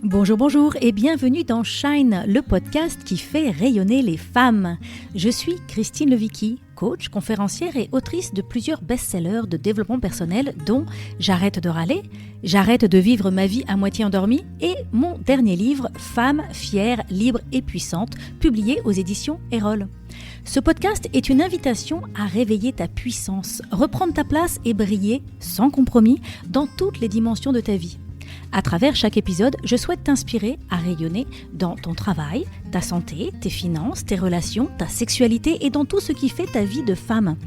Bonjour, bonjour et bienvenue dans Shine, le podcast qui fait rayonner les femmes. Je suis Christine Levicki, coach, conférencière et autrice de plusieurs best-sellers de développement personnel dont J'arrête de râler, J'arrête de vivre ma vie à moitié endormie et mon dernier livre Femme fière, libre et puissante, publié aux éditions Erol. Ce podcast est une invitation à réveiller ta puissance, reprendre ta place et briller sans compromis dans toutes les dimensions de ta vie. À travers chaque épisode, je souhaite t'inspirer à rayonner dans ton travail, ta santé, tes finances, tes relations, ta sexualité et dans tout ce qui fait ta vie de femme.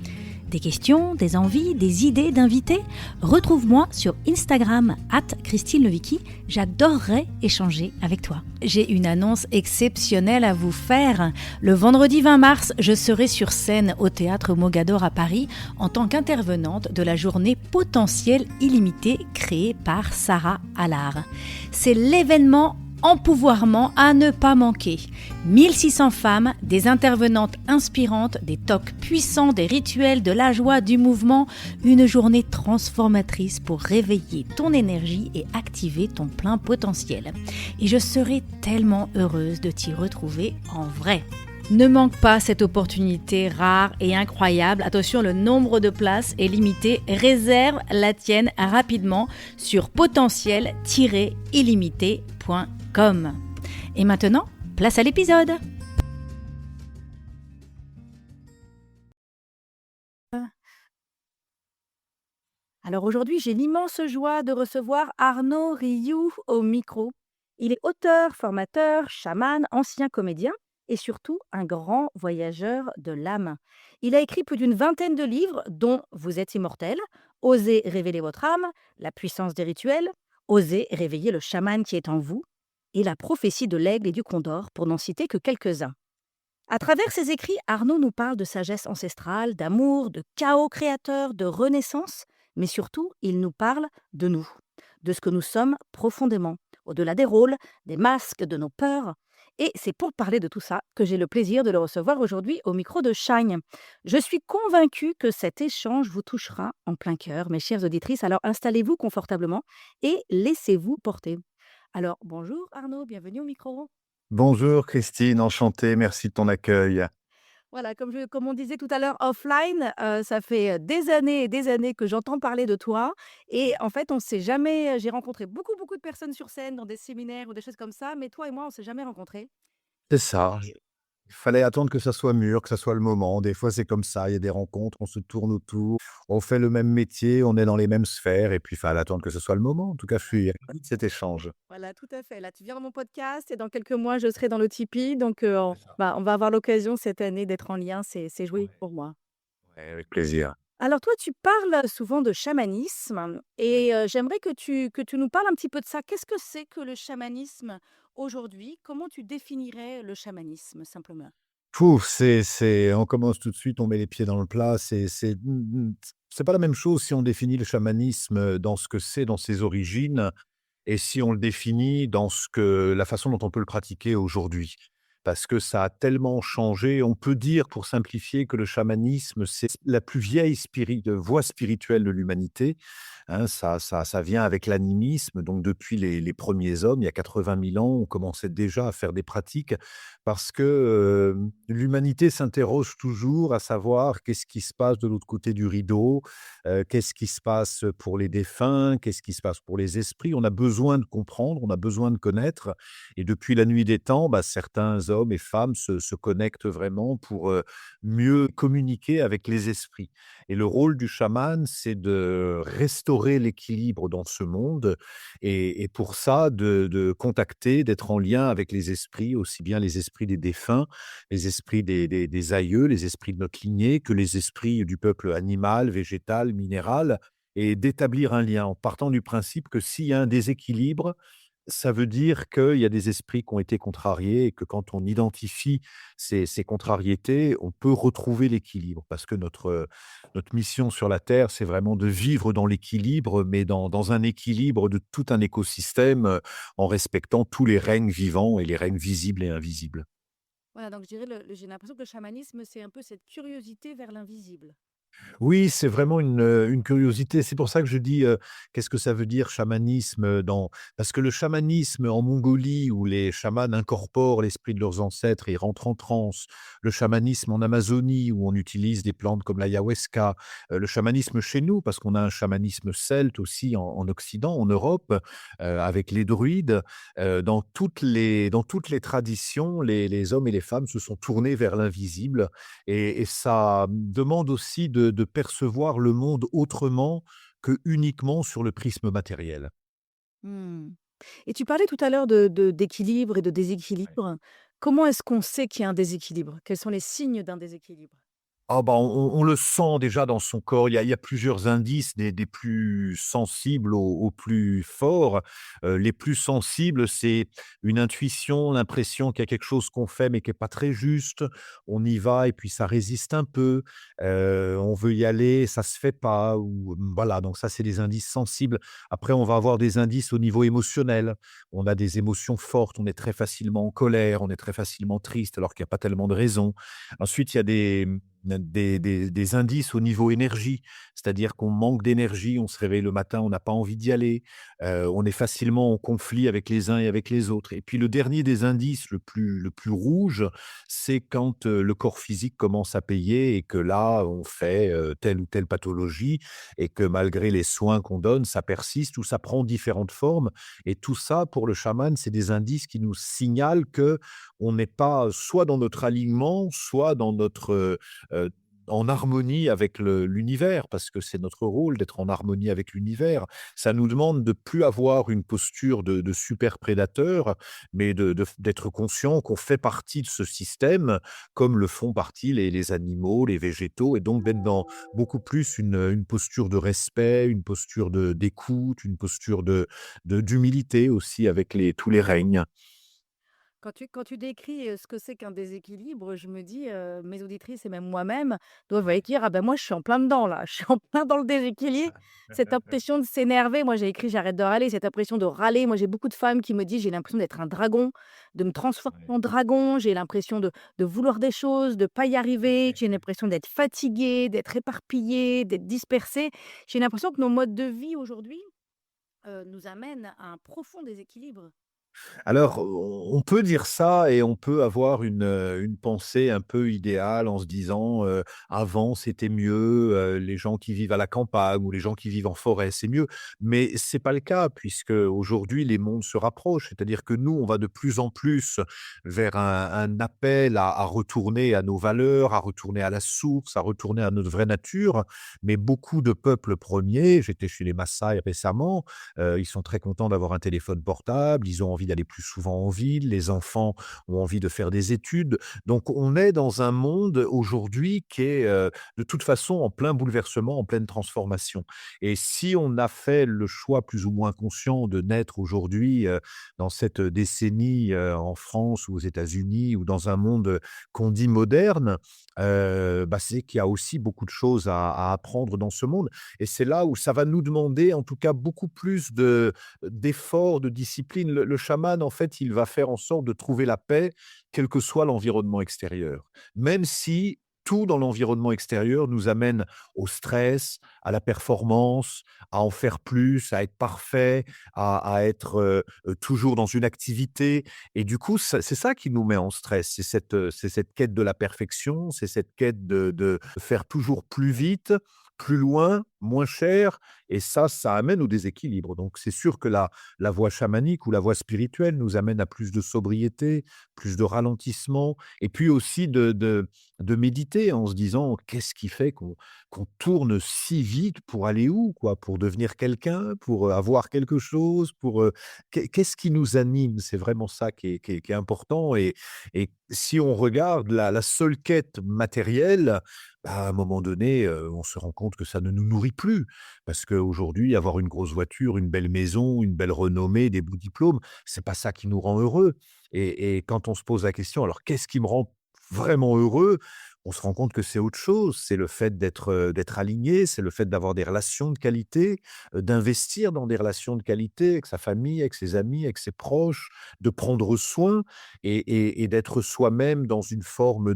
Des questions, des envies, des idées d'invités? Retrouve-moi sur Instagram @ChristineLevicki. J'adorerais échanger avec toi. J'ai une annonce exceptionnelle à vous faire. Le vendredi 20 mars, je serai sur scène au Théâtre Mogador à Paris en tant qu'intervenante de la journée Potentiel illimité créée par Sarah Allard. C'est l'événement empouvoirment à ne pas manquer. 1600 femmes, des intervenantes inspirantes, des talks puissants, des rituels, de la joie, du mouvement, une journée transformatrice pour réveiller ton énergie et activer ton plein potentiel. Et je serai tellement heureuse de t'y retrouver en vrai. Ne manque pas cette opportunité rare et incroyable. Attention, le nombre de places est limité. Réserve la tienne rapidement sur potentiel-illimité.com. Et maintenant, place à l'épisode. Alors aujourd'hui, j'ai l'immense joie de recevoir Arnaud Rioux au micro. Il est auteur, formateur, chaman, ancien comédien et surtout un grand voyageur de l'âme. Il a écrit plus d'une vingtaine de livres, dont Vous êtes immortel, Osez révéler votre âme, La puissance des rituels, Osez réveiller le chaman qui est en vous et La prophétie de l'aigle et du condor, pour n'en citer que quelques-uns. À travers ses écrits, Arnaud nous parle de sagesse ancestrale, d'amour, de chaos créateur, de renaissance, mais surtout, il nous parle de nous, de ce que nous sommes profondément, au-delà des rôles, des masques, de nos peurs. Et c'est pour parler de tout ça que j'ai le plaisir de le recevoir aujourd'hui au micro de Shine. Je suis convaincue que cet échange vous touchera en plein cœur, mes chères auditrices, alors installez-vous confortablement et laissez-vous porter. Alors, bonjour Arnaud, bienvenue au micro. Bonjour Christine, enchanté, merci de ton accueil. Voilà, comme on disait tout à l'heure offline, ça fait, des années et des années que j'entends parler de toi et en fait, on s'est jamais j'ai rencontré beaucoup, beaucoup de personnes sur scène dans des séminaires ou des choses comme ça, mais toi et moi, on s'est jamais rencontrés. C'est ça, il fallait attendre que ça soit mûr, que ça soit le moment. Des fois, c'est comme ça, il y a des rencontres, on se tourne autour, on fait le même métier, on est dans les mêmes sphères et puis il fallait attendre que ce soit le moment. En tout cas, je suis ravi de cet échange. Voilà, tout à fait. Là, tu viens dans mon podcast et dans quelques mois, je serai dans le Tipeee donc on C'est ça. bah, on va avoir l'occasion cette année d'être en lien, c'est joué Ouais, pour moi. ouais, avec plaisir. Alors toi, tu parles souvent de chamanisme Ouais. et j'aimerais que tu nous parles un petit peu de ça. Qu'est-ce que c'est que le chamanisme aujourd'hui? Comment tu définirais le chamanisme simplement? Pouf, on commence tout de suite, on met les pieds dans le plat. C'est pas la même chose si on définit le chamanisme dans ce que c'est, dans ses origines, et si on le définit dans la façon dont on peut le pratiquer aujourd'hui. Parce que ça a tellement changé, on peut dire, pour simplifier, que le chamanisme, c'est la plus vieille voie spirituelle de l'humanité, hein. Ça vient avec l'animisme, donc depuis les premiers hommes, il y a 80 000 ans, on commençait déjà à faire des pratiques parce que, l'humanité s'interroge toujours à savoir qu'est-ce qui se passe de l'autre côté du rideau. Qu'est-ce qui se passe pour les défunts? Qu'est-ce qui se passe pour les esprits? On a besoin de comprendre, on a besoin de connaître, et depuis la nuit des temps, bah, certains hommes et femmes se connectent vraiment pour, mieux communiquer avec les esprits, et le rôle du chaman, c'est de restaurer l'équilibre dans ce monde, et pour ça de contacter, d'être en lien avec les esprits, aussi bien les esprits des défunts, les esprits des aïeux, les esprits de notre lignée, que les esprits du peuple animal, végétal, minéral, et d'établir un lien en partant du principe que s'il y a un déséquilibre, ça veut dire qu'il y a des esprits qui ont été contrariés et que quand on identifie ces contrariétés, on peut retrouver l'équilibre. Parce que notre mission sur la Terre, c'est vraiment de vivre dans l'équilibre, mais dans un équilibre de tout un écosystème, en respectant tous les règnes vivants et les règnes visibles et invisibles. Voilà, donc je dirais j'ai l'impression que le chamanisme, c'est un peu cette curiosité vers l'invisible. Oui, c'est vraiment une curiosité. C'est pour ça que je dis, qu'est-ce que ça veut dire chamanisme, dans parce que le chamanisme en Mongolie où les chamans incorporent l'esprit de leurs ancêtres et rentrent en transe, le chamanisme en Amazonie où on utilise des plantes comme l'ayahuasca, le chamanisme chez nous parce qu'on a un chamanisme celte aussi en Occident, en Europe, avec les druides, dans toutes les traditions, les hommes et les femmes se sont tournés vers l'invisible et ça demande aussi de percevoir le monde autrement que uniquement sur le prisme matériel. Mmh. Et tu parlais tout à l'heure de d'équilibre et de Ouais. déséquilibre. Comment est-ce qu'on sait qu'il y a un déséquilibre? Quels sont les signes d'un déséquilibre? Ah bah, on le sent déjà dans son corps. Il y a plusieurs indices, des plus sensibles aux plus forts. Les plus sensibles, c'est une intuition, l'impression qu'il y a quelque chose qu'on fait, mais qui est pas très juste. On y va et puis ça résiste un peu. On veut y aller, ça se fait pas ou voilà, donc ça, c'est des indices sensibles. Après, on va avoir des indices au niveau émotionnel. On a des émotions fortes, on est très facilement en colère, on est très facilement triste alors qu'il y a pas tellement de raisons. Ensuite, il y a des indices au niveau énergie, c'est-à-dire qu'on manque d'énergie, on se réveille le matin, on n'a pas envie d'y aller, on est facilement en conflit avec les uns et avec les autres. Et puis le dernier des indices, le plus rouge, c'est quand, le corps physique commence à payer et que là, on fait, telle ou telle pathologie et que malgré les soins qu'on donne, ça persiste ou ça prend différentes formes. Et tout ça, pour le chaman, c'est des indices qui nous signalent que on n'est pas soit dans notre alignement, soit dans notre, heu, en harmonie avec l'univers, parce que c'est notre rôle d'être en harmonie avec l'univers. Ça nous demande de plus avoir une posture de super prédateur, mais d'être conscient qu'on fait partie de ce système, comme le font partie les animaux, les végétaux et donc d'être dans beaucoup plus une posture de respect, une posture d'écoute, une posture d'humilité aussi avec tous les règnes. Quand tu décris, ce que c'est qu'un déséquilibre, je me dis, mes auditrices et même moi-même doivent aller dire: «Ah ben moi je suis en plein dedans là, je suis en plein dans le déséquilibre». Cette impression de s'énerver, moi j'ai écrit «J'arrête de râler», cette impression de râler, moi j'ai beaucoup de femmes qui me disent: «J'ai l'impression d'être un dragon, de me transformer Ouais. en dragon, j'ai l'impression de vouloir des choses, de pas y arriver, j'ai l'impression d'être fatiguée, d'être éparpillée, d'être dispersée». J'ai l'impression que nos modes de vie aujourd'hui, nous amènent à un profond déséquilibre. Alors, on peut dire ça et on peut avoir une pensée un peu idéale en se disant, «Avant c'était mieux, les gens qui vivent à la campagne ou les gens qui vivent en forêt, c'est mieux». Mais c'est pas le cas puisque aujourd'hui les mondes se rapprochent. C'est-à-dire que nous, on va de plus en plus vers un appel à retourner à nos valeurs, à retourner à la source, à retourner à notre vraie nature. Mais beaucoup de peuples premiers, j'étais chez les Masaï récemment, ils sont très contents d'avoir un téléphone portable, ils ont envie d'aller plus souvent en ville, les enfants ont envie de faire des études. Donc on est dans un monde aujourd'hui qui est, de toute façon en plein bouleversement, en pleine transformation. Et si on a fait le choix plus ou moins conscient de naître aujourd'hui, dans cette décennie, en France ou aux États-Unis ou dans un monde, qu'on dit moderne, bah, c'est qu'il y a aussi beaucoup de choses à apprendre dans ce monde. Et c'est là où ça va nous demander, en tout cas, beaucoup plus d'efforts, de discipline. Le chaman, en fait, il va faire en sorte de trouver la paix, quel que soit l'environnement extérieur. Même si tout dans l'environnement extérieur nous amène au stress, à la performance, à en faire plus, à être parfait, à être, toujours dans une activité et du coup, c'est ça qui nous met en stress. C'est cette quête de la perfection, c'est cette quête de faire toujours plus vite, plus loin, moins cher et ça amène au déséquilibre. Donc c'est sûr que la voie chamanique ou la voie spirituelle nous amène à plus de sobriété, plus de ralentissement et puis aussi de méditer en se disant: «Qu'est-ce qui fait qu'on tourne si vite pour aller où quoi? Pour devenir quelqu'un? Pour, avoir quelque chose? Pour, qu'est-ce qui nous anime?» C'est vraiment ça qui est important et si on regarde la seule quête matérielle, bah, à un moment donné, on se rend compte que ça ne nous nourrit plus. Parce qu'aujourd'hui, avoir une grosse voiture, une belle maison, une belle renommée, des beaux diplômes, c'est pas ça qui nous rend heureux et quand on se pose la question: «Alors qu'est-ce qui me rend vraiment heureux?» on se rend compte que c'est autre chose. C'est le fait d'être aligné, c'est le fait d'avoir des relations de qualité, d'investir dans des relations de qualité avec sa famille, avec ses amis, avec ses proches, de prendre soin et d'être soi-même dans une forme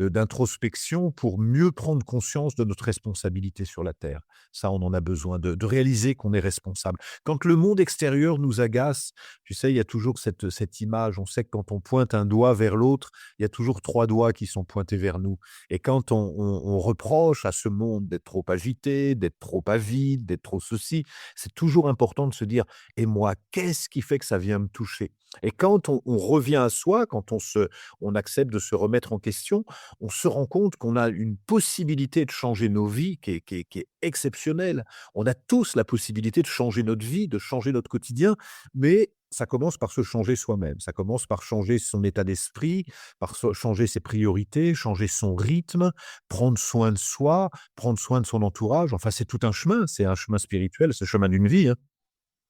d'introspection pour mieux prendre conscience de notre responsabilité sur la terre. Ça, on en a besoin de réaliser qu'on est responsable. Quand le monde extérieur nous agace, tu sais, il y a toujours cette image. On sait que quand on pointe un doigt vers l'autre, il y a toujours 3 doigts qui sont pointés vers nous. Et quand on reproche à ce monde d'être trop agité, d'être trop avide, d'être trop ceci, c'est toujours important de se dire: «Et moi, qu'est-ce qui fait que ça vient me toucher?» Et quand on revient à soi, quand on accepte de se remettre en question, on se rend compte qu'on a une possibilité de changer nos vies qui est exceptionnelle. On a tous la possibilité de changer notre vie, de changer notre quotidien, mais ça commence par se changer soi-même. Ça commence par changer son état d'esprit, changer ses priorités, changer son rythme, prendre soin de soi, prendre soin de son entourage. Enfin, c'est tout un chemin. C'est un chemin spirituel, c'est le chemin d'une vie, hein.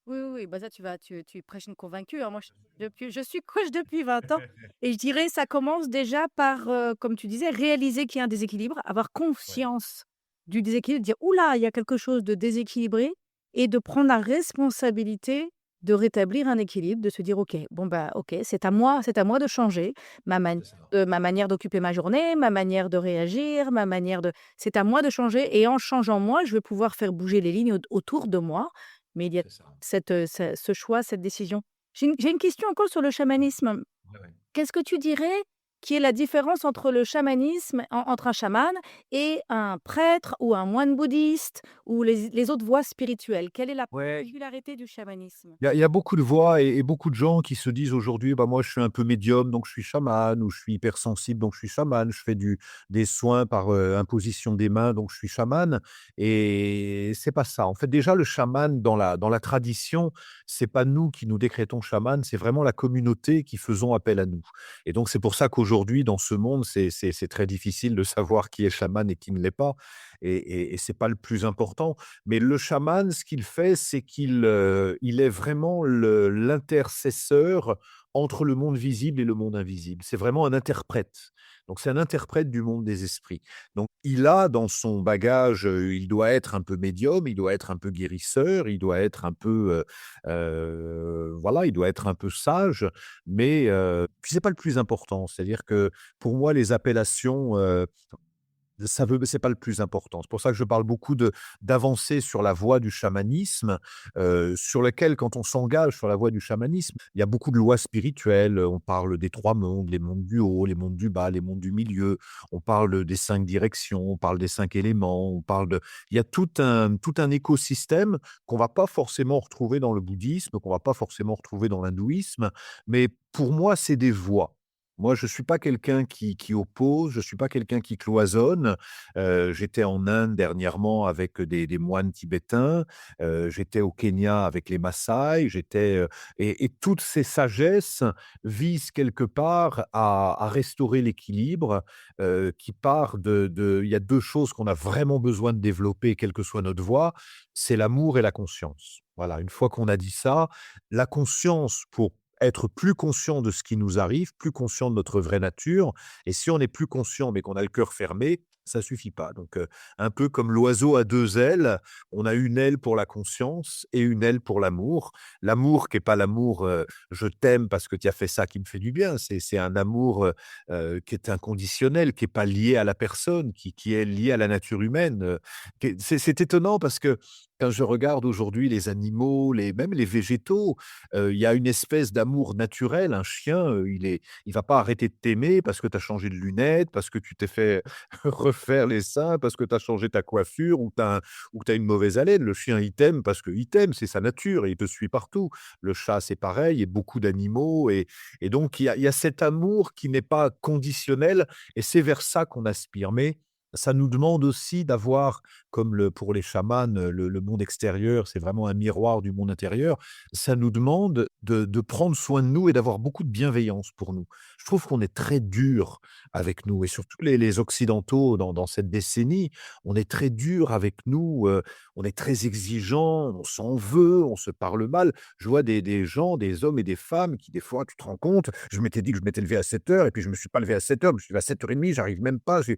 Oui, oui, oui, bah, ça tu prêches une convaincue, hein. Moi, je suis coach depuis 20 ans et je dirais ça commence déjà par, comme tu disais, réaliser qu'il y a un déséquilibre, avoir Ouais, conscience du déséquilibre, dire: «Ouh là, il y a quelque chose de déséquilibré» et de prendre la responsabilité de rétablir un équilibre, de se dire: «OK, bon, bah, OK, c'est à moi de changer c'est ça. ma manière d'occuper ma journée, ma manière de réagir, ma manière de c'est à moi de changer et en changeant moi, je vais pouvoir faire bouger les lignes autour de moi». Mais il y a C'est ça. ce choix, cette décision. J'ai une question encore sur le chamanisme. Ouais, ouais. Qu'est-ce que tu dirais qui est la différence entre le chamanisme, entre un chaman et un prêtre ou un moine bouddhiste ou les autres voies spirituelles? Quelle est la Ouais, particularité du chamanisme? il y a beaucoup de voix et beaucoup de gens qui se disent aujourd'hui: «Bah, moi, je suis un peu médium, donc je suis chaman» ou «Je suis hypersensible, donc je suis chaman. Je fais des soins par, imposition des mains, donc je suis chaman» et c'est pas ça. En fait, déjà, le chaman dans la tradition, c'est pas nous qui nous décrétons chaman, c'est vraiment la communauté qui faisons appel à nous et donc c'est pour ça qu'aujourd'hui, dans ce monde, c'est très difficile de savoir qui est chaman et qui ne l'est pas et c'est pas le plus important. Mais le chaman, ce qu'il fait, c'est il est vraiment l'intercesseur entre le monde visible et le monde invisible. C'est vraiment un interprète. Donc c'est un interprète du monde des esprits. Donc il a dans son bagage, il doit être un peu médium, il doit être un peu guérisseur, il doit être un peu, voilà, il doit être un peu sage, mais puis c'est pas le plus important. C'est-à-dire que pour moi, les appellations, c'est pas le plus important. C'est pour ça que je parle beaucoup d'avancer sur la voie du chamanisme, sur lequel quand on s'engage sur la voie du chamanisme, il y a beaucoup de lois spirituelles. On parle des 3 mondes, les mondes du haut, les mondes du bas, les mondes du milieu. On parle des 5 directions, on parle des 5 éléments, on parle de il y a tout un écosystème qu'on va pas forcément retrouver dans le bouddhisme, qu'on va pas forcément retrouver dans l'hindouisme, mais pour moi, c'est des voies. Moi, je suis pas quelqu'un qui oppose, je suis pas quelqu'un qui cloisonne. J'étais en Inde dernièrement avec des moines tibétains, j'étais au Kenya avec les Masaï, et toutes ces sagesses visent quelque part à restaurer l'équilibre, qui part il y a 2 choses qu'on a vraiment besoin de développer, quelle que soit notre voie, c'est l'amour et la conscience. Voilà, une fois qu'on a dit ça, la conscience pour être plus conscient de ce qui nous arrive, plus conscient de notre vraie nature et si on est plus conscient, mais qu'on a le cœur fermé, ça suffit pas. Donc, un peu comme l'oiseau a 2 ailes, on a une aile pour la conscience et une aile pour l'amour. L'amour qui est pas l'amour, «je t'aime parce que tu as fait ça qui me fait du bien», c'est un amour, qui est inconditionnel, qui est pas lié à la personne, qui est lié à la nature humaine, qui est c'est étonnant parce que quand je regarde aujourd'hui les animaux, même les végétaux, il y a une espèce d'amour naturel. Un chien, il va pas arrêter de t'aimer parce que tu as changé de lunettes, parce que tu t'es fait refaire les seins, parce que tu as changé ta coiffure ou que tu as une mauvaise haleine. Le chien, il t'aime parce qu'il t'aime, c'est sa nature et il te suit partout. Le chat, c'est pareil et beaucoup d'animaux et donc il y a cet amour qui n'est pas conditionnel et c'est vers ça qu'on aspire. Mais Ça nous demande aussi d'avoir, comme pour les chamans, le monde extérieur, c'est vraiment un miroir du monde intérieur. Ça nous demande de prendre soin de nous et d'avoir beaucoup de bienveillance pour nous. Je trouve qu'on est très dur avec nous et surtout les occidentaux dans cette décennie, on est très dur avec nous, on est très exigeant, on s'en veut, on se parle mal. Je vois des gens, des hommes et des femmes qui des fois, tu te rends compte, je m'étais dit que je m'étais levé à 7 heures et puis je me suis pas levé à 7 heures, je me suis levé à 7h30, j'arrive même pas, je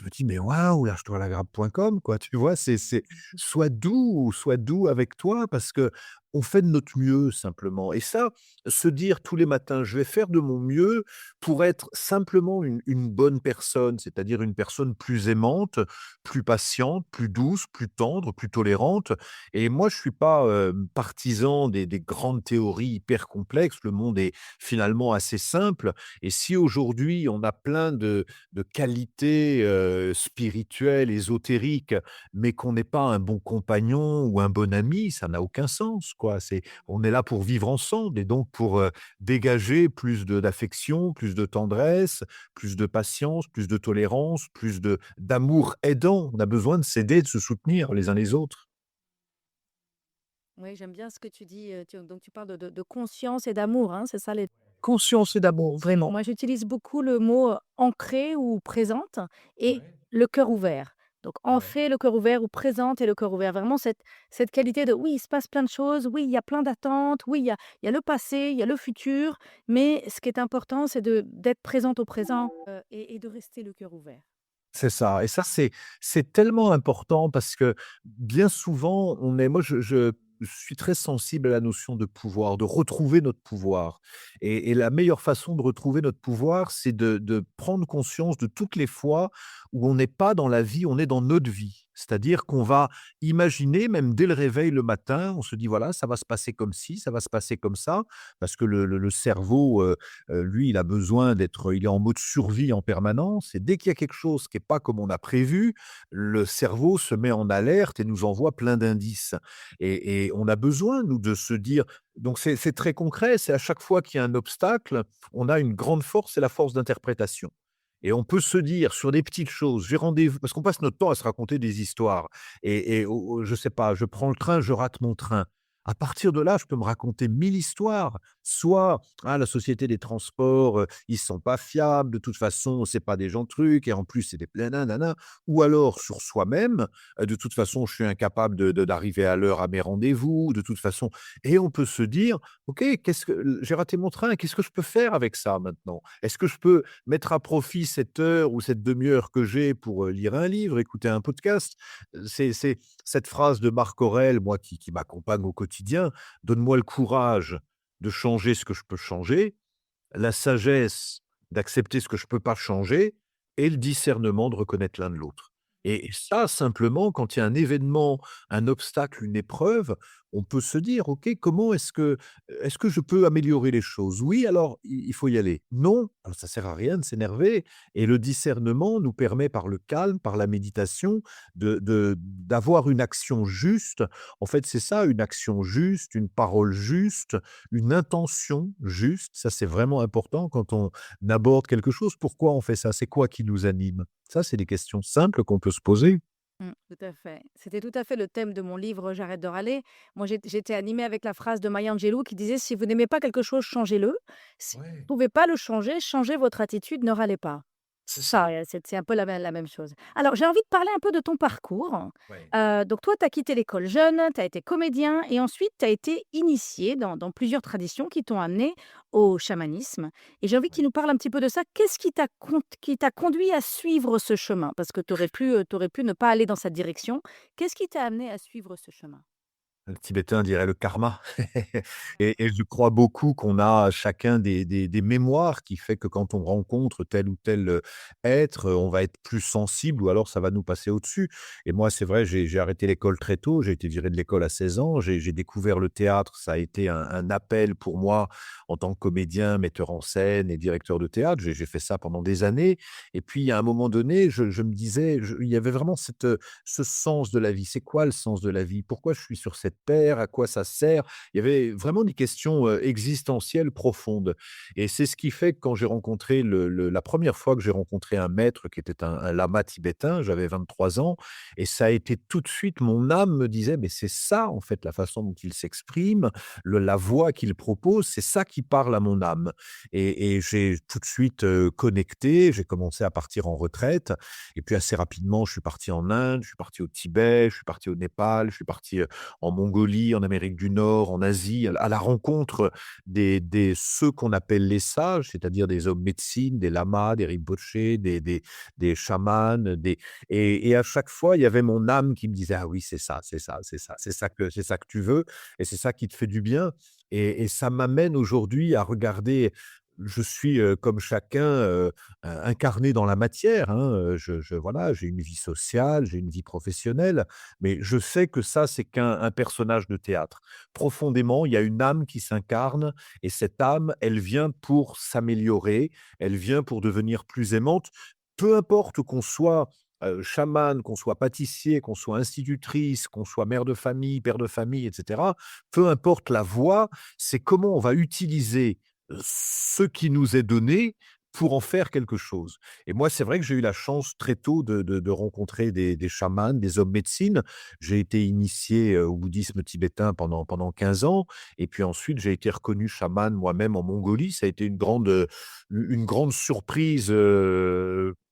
me dis: «Mais waouh, lâche-toi la grappe.com quoi», tu vois? C'est sois doux avec toi parce que on fait de notre mieux simplement et ça, se dire tous les matins: «Je vais faire de mon mieux pour être simplement une bonne personne», c'est-à-dire une personne plus aimante, plus patiente, plus douce, plus tendre, plus tolérante et moi je suis pas, partisan des grandes théories hyper complexes. Le monde est finalement assez simple et si aujourd'hui on a plein de qualités, spirituelles, ésotériques, mais qu'on n'est pas un bon compagnon ou un bon ami, ça n'a aucun sens, quoi. On est là pour vivre ensemble et donc pour, dégager plus d'affection, plus de tendresse, plus de patience, plus de tolérance, plus de d'amour aidant. On a besoin de s'aider, de se soutenir les uns les autres. Oui, j'aime bien ce que tu dis, donc tu parles de conscience et d'amour, hein, c'est ça les Conscience et d'amour, vraiment. moi j'utilise beaucoup le mot, ancrée ou présente et Ouais, le cœur ouvert. Donc ouais. ancrée, le cœur ouvert ou présente et le cœur ouvert. Vraiment cette qualité de oui, il se passe plein de choses, oui, il y a plein d'attentes, oui, il y a le passé, il y a le futur, mais ce qui est important, c'est d'être présente au présent, et de rester le cœur ouvert. C'est ça et ça, c'est tellement important parce que bien souvent, on est moi, je suis très sensible à la notion de pouvoir, de retrouver notre pouvoir et la meilleure façon de retrouver notre pouvoir, c'est de prendre conscience de toutes les fois où on n'est pas dans la vie, on est dans notre vie. C'est-à-dire qu'on va imaginer, même dès le réveil le matin, on se dit: «Voilà, ça va se passer comme ci, ça va se passer comme ça», parce que le cerveau, lui, il est en mode survie en permanence et dès qu'il y a quelque chose qui est pas comme on a prévu, le cerveau se met en alerte et nous envoie plein d'indices et on a besoin, nous, de se dire donc c'est très concret, c'est à chaque fois qu'il y a un obstacle, on a une grande force, c'est la force d'interprétation et on peut se dire sur des petites choses, j'ai rendez-vous parce qu'on passe notre temps à se raconter des histoires et je sais pas, je prends le train, je rate mon train. À partir de là, je peux me raconter 1000 histoires. Soit ah, la société des transports, ils sont pas fiables, de toute façon, c'est pas des gens trucs et en plus, c'est des nanana. Ou alors sur soi-même, de toute façon, je suis incapable d'arriver à l'heure à mes rendez-vous, de toute façon et on peut se dire: «OK, qu'est-ce que j'ai raté mon train, qu'est-ce que je peux faire avec ça maintenant? Est-ce que je peux mettre à profit cette heure ou cette demi-heure que j'ai pour, lire un livre, écouter un podcast?» C'est cette phrase de Marc Aurèle, moi qui m'accompagne au quotidien: «Donne-moi le courage de changer ce que je peux changer, la sagesse d'accepter ce que je peux pas changer et le discernement de reconnaître l'un de l'autre. Et ça, simplement, quand il y a un événement, un obstacle, une épreuve, on peut se dire: «OK, comment est-ce que je peux améliorer les choses? Oui, alors il faut y aller. Non, alors ça sert à rien de s'énerver» et le discernement nous permet par le calme, par la méditation d'avoir une action juste. En fait, c'est ça, une action juste, une parole juste, une intention juste, ça c'est vraiment important quand on aborde quelque chose. Pourquoi on fait ça? C'est quoi qui nous anime? Ça, c'est des questions simples qu'on peut se poser. Tout à fait. C'était tout à fait le thème de mon livre «J'arrête de râler». Moi, j'étais animée avec la phrase de Maya Angelou qui disait: «Si vous n'aimez pas quelque chose, changez-le. Si vous ne Ouais, pouvez pas le changer, changez votre attitude, ne râlez pas». c'est Ça, ça. c'est un peu la même chose. Alors, j'ai envie de parler un peu de ton parcours. Ouais. Donc toi, tu as quitté l'école jeune, tu as été comédien et ensuite tu as été initié dans plusieurs traditions qui t'ont amené au chamanisme et j'ai envie que tu Ouais. nous parles un petit peu de ça. Qu'est-ce qui t'a conduit à suivre ce chemin? Parce que tu aurais pu ne pas aller dans cette direction. Qu'est-ce qui t'a amené à suivre ce chemin? Le tibétain dirait le karma et je crois beaucoup qu'on a chacun des mémoires qui fait que quand on rencontre tel ou tel, être, on va être plus sensible ou alors ça va nous passer au-dessus et moi, c'est vrai, j'ai arrêté l'école très tôt, j'ai été viré de l'école à 16 ans, j'ai découvert le théâtre, ça a été un appel pour moi en tant que comédien, metteur en scène et directeur de théâtre. J'ai fait ça pendant des années et puis à un moment donné, je me disais, il y avait vraiment ce sens de la vie. C'est quoi le sens de la vie? Pourquoi je suis sur cette être père? À quoi ça sert? Il y avait vraiment des questions, existentielles profondes et c'est ce qui fait que quand j'ai rencontré la première fois que j'ai rencontré un maître qui était un lama tibétain, j'avais 23 ans et ça a été tout de suite mon âme me disait: «Mais c'est ça, en fait, la façon dont il s'exprime, la voix qu'il propose, c'est ça qui parle à mon âme» et j'ai tout de suite, connecté. J'ai commencé à partir en retraite et puis assez rapidement, je suis parti en Inde, je suis parti au Tibet, je suis parti au Népal, je suis parti, en Mongolie, en Amérique du Nord, en Asie, à la rencontre des ceux qu'on appelle les sages, c'est-à-dire des hommes médecine, des lamas, des rinpochés, des chamans, et à chaque fois, il y avait mon âme qui me disait: «Ah oui, c'est ça, c'est ça, c'est ça, c'est ça que tu veux et c'est ça qui te fait du bien» et ça m'amène aujourd'hui à regarder je suis, comme chacun, incarné dans la matière, hein, voilà, j'ai une vie sociale, j'ai une vie professionnelle, mais je sais que ça, c'est qu'un personnage de théâtre. Profondément, il y a une âme qui s'incarne et cette âme, elle vient pour s'améliorer, elle vient pour devenir plus aimante. Peu importe qu'on soit, chamane, qu'on soit pâtissier, qu'on soit institutrice, qu'on soit mère de famille, père de famille et cetera, peu importe la voie, c'est comment on va utiliser ce qui nous est donné pour en faire quelque chose. Et moi, c'est vrai que j'ai eu la chance très tôt de rencontrer des chamans, des hommes médecine. J'ai été initié, au bouddhisme tibétain pendant 15 ans et puis ensuite j'ai été reconnu chaman moi-même en Mongolie. Ça a été une grande surprise,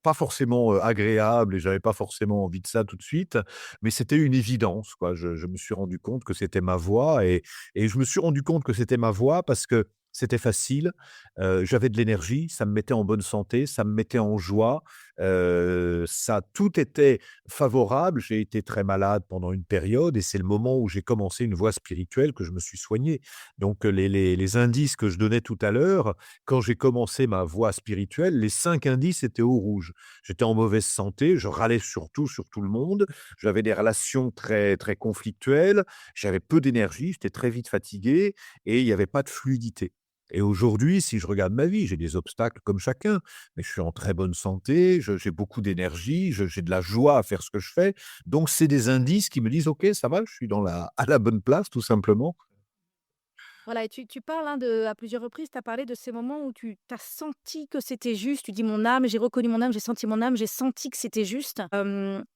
pas forcément, agréable et j'avais pas forcément envie de ça tout de suite, mais c'était une évidence, quoi. Je me suis rendu compte que c'était ma voie et je me suis rendu compte que c'était ma voie parce que c'était facile, j'avais de l'énergie, ça me mettait en bonne santé, ça me mettait en joie, ça tout était favorable. J'ai été très malade pendant une période et c'est le moment où j'ai commencé une voie spirituelle que je me suis soigné. Donc, les indices que je donnais tout à l'heure, quand j'ai commencé ma voie spirituelle, les 5 indices étaient au rouge. J'étais en mauvaise santé, je râlais sur tout le monde, j'avais des relations très, très conflictuelles, j'avais peu d'énergie, j'étais très vite fatigué et il y avait pas de fluidité. Et aujourd'hui, si je regarde ma vie, j'ai des obstacles comme chacun, mais je suis en très bonne santé, j'ai beaucoup d'énergie, j'ai de la joie à faire ce que je fais. Donc c'est des indices qui me disent: «OK, ça va, je suis à la bonne place tout simplement». Voilà et tu parles, hein, de à plusieurs reprises, tu as parlé de ces moments où tu as senti que c'était juste. Tu dis: «Mon âme, j'ai reconnu mon âme, j'ai senti mon âme, j'ai senti que c'était juste».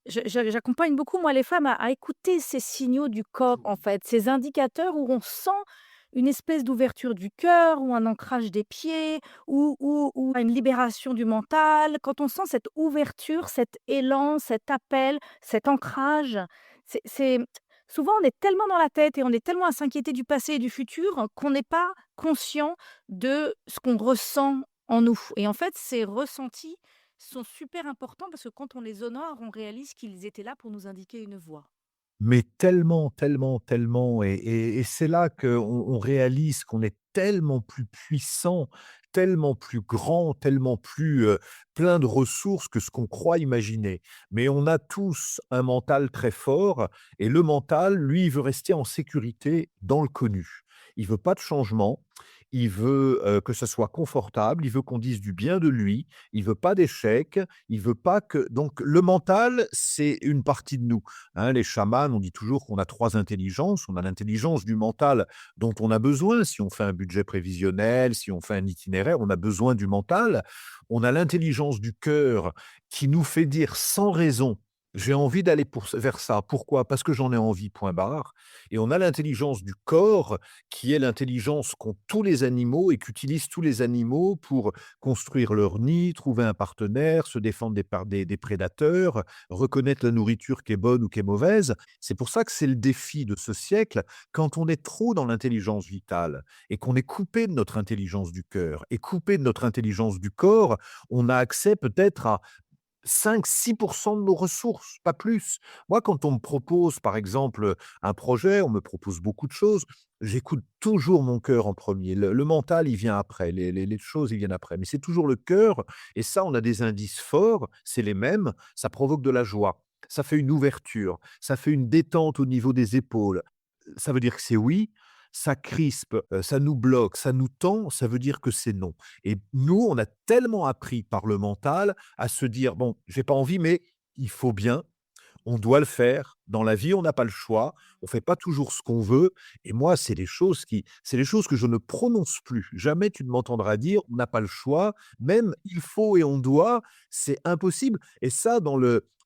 J'accompagne beaucoup, moi, les femmes à écouter ces signaux du corps, en fait, ces indicateurs où on sent une espèce d'ouverture du cœur ou un ancrage des pieds ou une libération du mental. Quand on sent cette ouverture, cet élan, cet appel, cet ancrage, c'est souvent, on est tellement dans la tête et on est tellement à s'inquiéter du passé et du futur qu'on n'est pas conscient de ce qu'on ressent en nous. Et en fait, ces ressentis sont super importants parce que quand on les honore, on réalise qu'ils étaient là pour nous indiquer une voie. Mais tellement, tellement, tellement et c'est là qu'on réalise qu'on est tellement plus puissant, tellement plus grand, tellement plus, plein de ressources que ce qu'on croit imaginer. Mais on a tous un mental très fort et le mental, lui, il veut rester en sécurité dans le connu. Il veut pas de changement, il veut, que ça soit confortable, il veut qu'on dise du bien de lui, il veut pas d'échec, il veut pas que donc le mental, c'est une partie de nous. Hein, les chamans, on dit toujours qu'on a 3 intelligences. On a l'intelligence du mental dont on a besoin si on fait un budget prévisionnel, si on fait un itinéraire, on a besoin du mental. On a l'intelligence du cœur qui nous fait dire sans raison: «J'ai envie d'aller vers ça». Pourquoi? Parce que j'en ai envie, point barre et on a l'intelligence du corps qui est l'intelligence qu'ont tous les animaux et qu'utilisent tous les animaux pour construire leur nid, trouver un partenaire, se défendre des prédateurs, reconnaître la nourriture qui est bonne ou qui est mauvaise. C'est pour ça que c'est le défi de ce siècle. Quand on est trop dans l'intelligence vitale et qu'on est coupé de notre intelligence du cœur et coupé de notre intelligence du corps, on a accès peut-être à 5-6% de nos ressources, pas plus. Moi, quand on me propose, par exemple, un projet, on me propose beaucoup de choses, j'écoute toujours mon cœur en premier. Le mental, il vient après, les choses, ils viennent après. Mais c'est toujours le cœur et ça, on a des indices forts, c'est les mêmes, ça provoque de la joie, ça fait une ouverture, ça fait une détente au niveau des épaules. Ça veut dire que c'est oui, ça crispe, ça nous bloque, ça nous tend, ça veut dire que c'est non. Et nous, on a tellement appris par le mental à se dire: «Bon, j'ai pas envie, mais il faut bien». On doit le faire. Dans la vie, on n'a pas le choix. On fait pas toujours ce qu'on veut et moi, c'est les choses que je ne prononce plus. Jamais tu ne m'entendras dire: «On n'a pas le choix», même «il faut» et «on doit», c'est impossible et ça